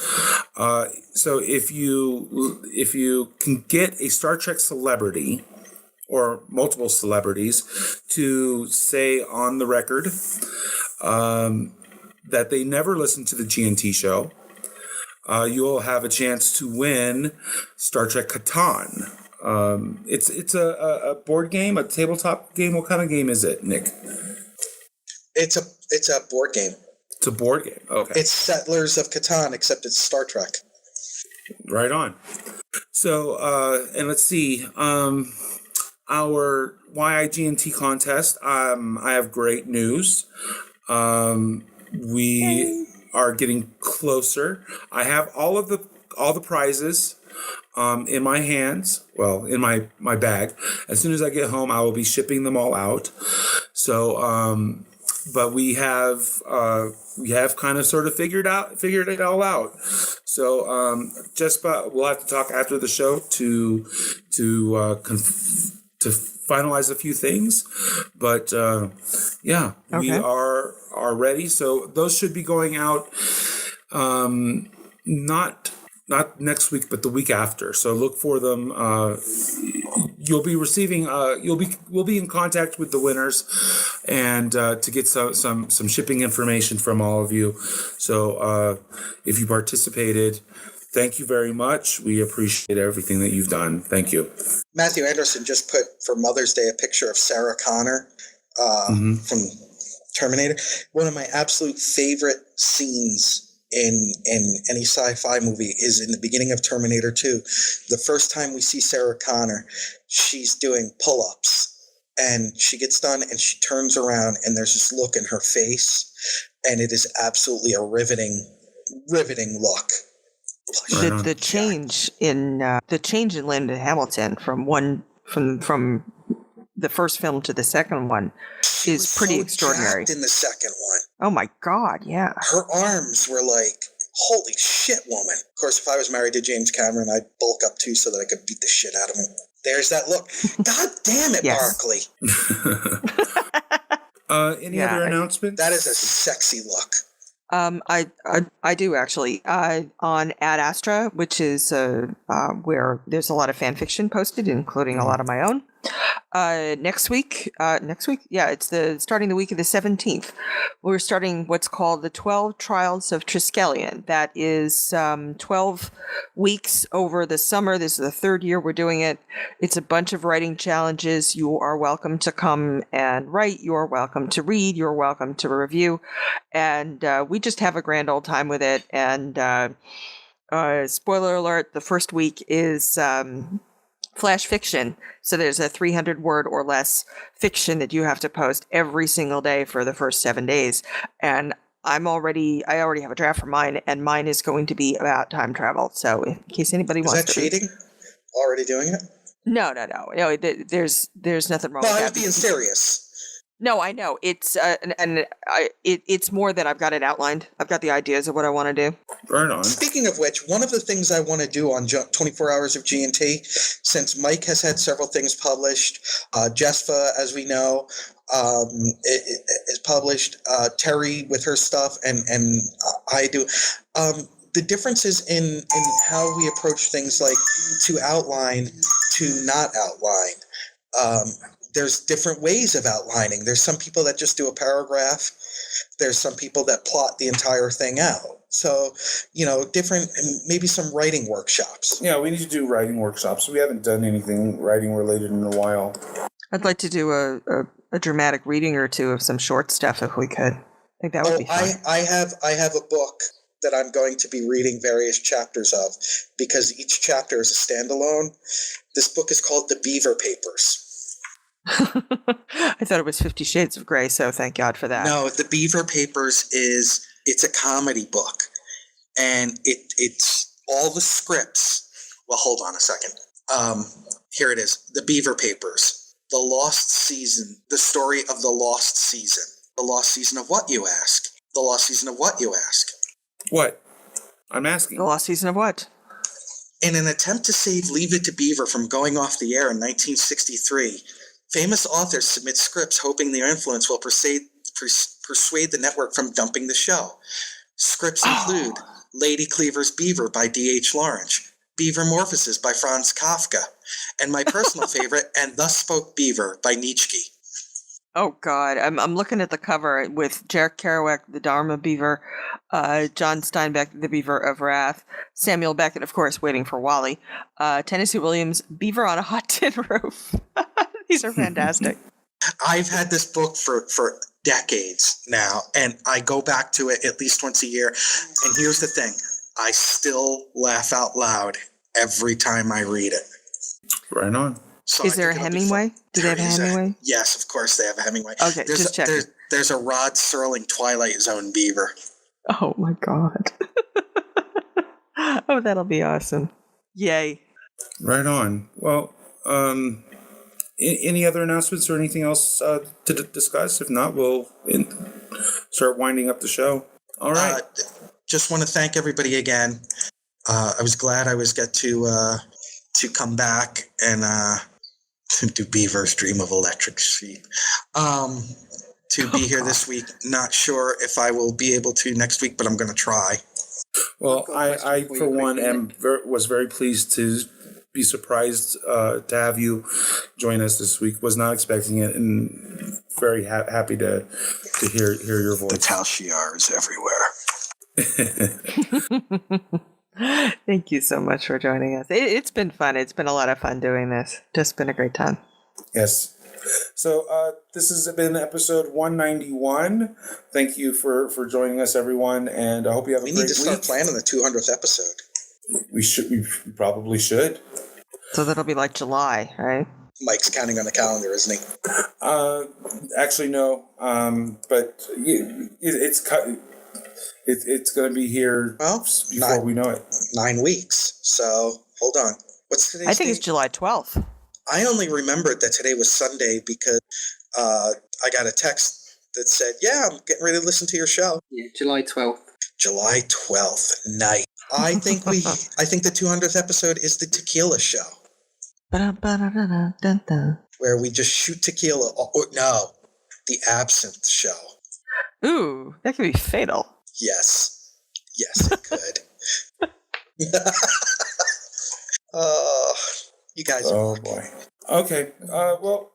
So if you can get a Star Trek celebrity or multiple celebrities to say on the record that they never listened to the GNT show, you'll have a chance to win Star Trek Catan. It's a board game, a tabletop game. What kind of game is it, Nick? It's a board game. It's a board game. Okay. It's Settlers of Catan, except it's Star Trek. Right on. So, and let's see. Our YIGNT contest. I have great news. We are getting closer. I have all the prizes in my hands. Well, in my bag. As soon as I get home, I will be shipping them all out. So, but we have kind of sort of figured it all out. So, Jespah, we'll have to talk after the show to finalize a few things, but yeah, okay. We are ready. So those should be going out not next week, but the week after. So look for them. You'll be receiving. We'll be in contact with the winners, and to get some shipping information from all of you. So if you participated, thank you very much. We appreciate everything that you've done. Thank you. Matthew Anderson just put for Mother's Day a picture of Sarah Connor from Terminator. One of my absolute favorite scenes in any sci-fi movie is in the beginning of Terminator 2. The first time we see Sarah Connor, she's doing pull-ups. And she gets done and she turns around and there's this look in her face. And it is absolutely a riveting look. The change in Linda Hamilton from the first film to the second one is pretty so extraordinary. In the second one, oh my God, yeah, her arms were like, holy shit, woman. Of course, if I was married to James Cameron, I'd bulk up too so that I could beat the shit out of him. There's that look. God damn it, Barkley. Any other announcements? That is a sexy look. I do actually. On Ad Astra, which is where there's a lot of fan fiction posted, including a lot of my own. Next week, yeah, it's starting the week of the 17th. We're starting what's called the 12 Trials of Triskelion. That is 12 weeks over the summer. This is the third year we're doing it. It's a bunch of writing challenges. You are welcome to come and write. You are welcome to read. You're welcome to review. And we just have a grand old time with it. And spoiler alert, the first week is flash fiction. So there's a 300-word or less fiction that you have to post every single day for the first 7 days. And I already have a draft for mine, and mine is going to be about time travel. So in case anybody wants to... Is that cheating? Already doing it? No. There's nothing wrong with that. I was being serious. No, I know. It's it's more than I've got it outlined. I've got the ideas of what I want to do. Right on. Speaking of which, one of the things I want to do on 24 Hours of GNT, since Mike has had several things published, Jespah, as we know, is published, Terry with her stuff, and I do. The differences in how we approach things, like to outline, to not outline. There's different ways of outlining. There's some people that just do a paragraph. There's some people that plot the entire thing out. So, different, maybe some writing workshops. Yeah, we need to do writing workshops. We haven't done anything writing related in a while. I'd like to do a dramatic reading or two of some short stuff if we could. I think that would be fun. I have a book that I'm going to be reading various chapters of, because each chapter is a standalone. This book is called The Beaver Papers. I thought it was 50 Shades of Grey, so thank God for that. No, the Beaver Papers it's a comedy book. And it's all the scripts. Well, hold on a second. Here it is. The Beaver Papers. The Lost Season. The story of the Lost Season. The Lost Season of what, you ask? The Lost Season of what, you ask? What? I'm asking. The Lost Season of what? In an attempt to save Leave It to Beaver from going off the air in 1963, famous authors submit scripts hoping their influence will persuade the network from dumping the show. Scripts include Lady Cleaver's Beaver by D.H. Lawrence, Beaver Morphosis by Franz Kafka, and my personal favorite, And Thus Spoke Beaver by Nietzsche. Oh, God. I'm looking at the cover with Jarek Kerouac, the Dharma Beaver, John Steinbeck, the Beaver of Wrath, Samuel Beckett, of course, Waiting for Wally, Tennessee Williams, Beaver on a Hot Tin Roof. These are fantastic. I've had this book for decades now, and I go back to it at least once a year. And here's the thing. I still laugh out loud every time I read it. Right on. So Is there a Hemingway? Do they have a Hemingway? Yes, of course they have a Hemingway. Okay, just check. There's a Rod Serling Twilight Zone Beaver. Oh, my God. Oh, that'll be awesome. Yay. Right on. Well, any other announcements or anything else to discuss? If not, we'll start winding up the show. All right. Just want to thank everybody again. I was glad I was get to come back and do Beaver's Dream of Electric Sheep. To be here this week. Not sure if I will be able to next week, but I'm going to try. Well, I for one, was very pleased to be surprised to have you join us this week. Was not expecting it, and very happy to hear your voice. The Tal Shiar is everywhere. Thank you so much for joining us. It's been fun. It's been a lot of fun doing this. Just been a great time. Yes. So this has been episode 191. Thank you for joining us, everyone, and I hope you have a great week. We need to start planning the 200th episode. We probably should. So that'll be like July, right? Mike's counting on the calendar, isn't he? Actually, no. But it's going to be here before we know it. 9 weeks. So hold on. What's today's date? I think it's July 12th. I only remembered that today was Sunday because I got a text that said, "Yeah, I'm getting ready to listen to your show." Yeah, July 12th. July 12th night. I think the 200th episode is the tequila show. Where we just shoot tequila. No, the absinthe show. Ooh, that could be fatal. Yes, it could. You guys are Oh, boy. Okay. Well,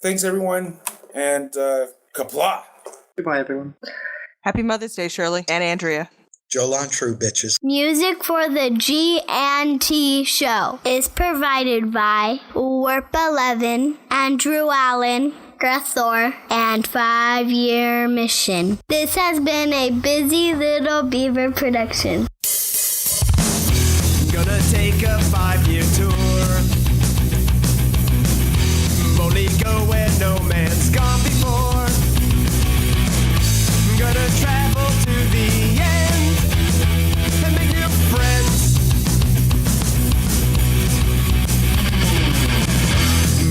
thanks, everyone. And kapla. Goodbye, everyone. Happy Mother's Day, Shirley and Andrea. Jolan True, bitches. Music for the G&T show is provided by Warp 11, Andrew Allen, Grethor, and 5 Year Mission. This has been a Busy Little Beaver production. Gonna take a 5-year tour. Boldly go where no man's gone before. Gonna travel to the end and make new friends.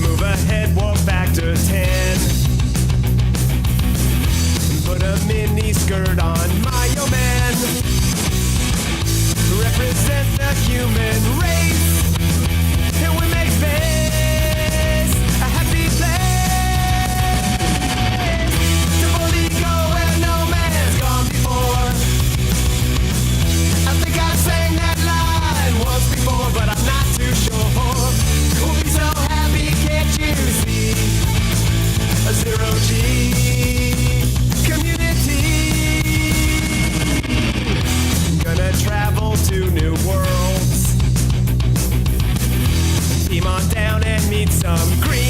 Move ahead, walk back to 10. Put a mini skirt on my old man. Represent the human race, and we make space a happy place. To boldly go where no man has gone before. I think I sang that line once before, but I'm not too sure. We'll be so happy, can't you see? A zero-G community. Gonna travel to new worlds. Beam on down and meet some green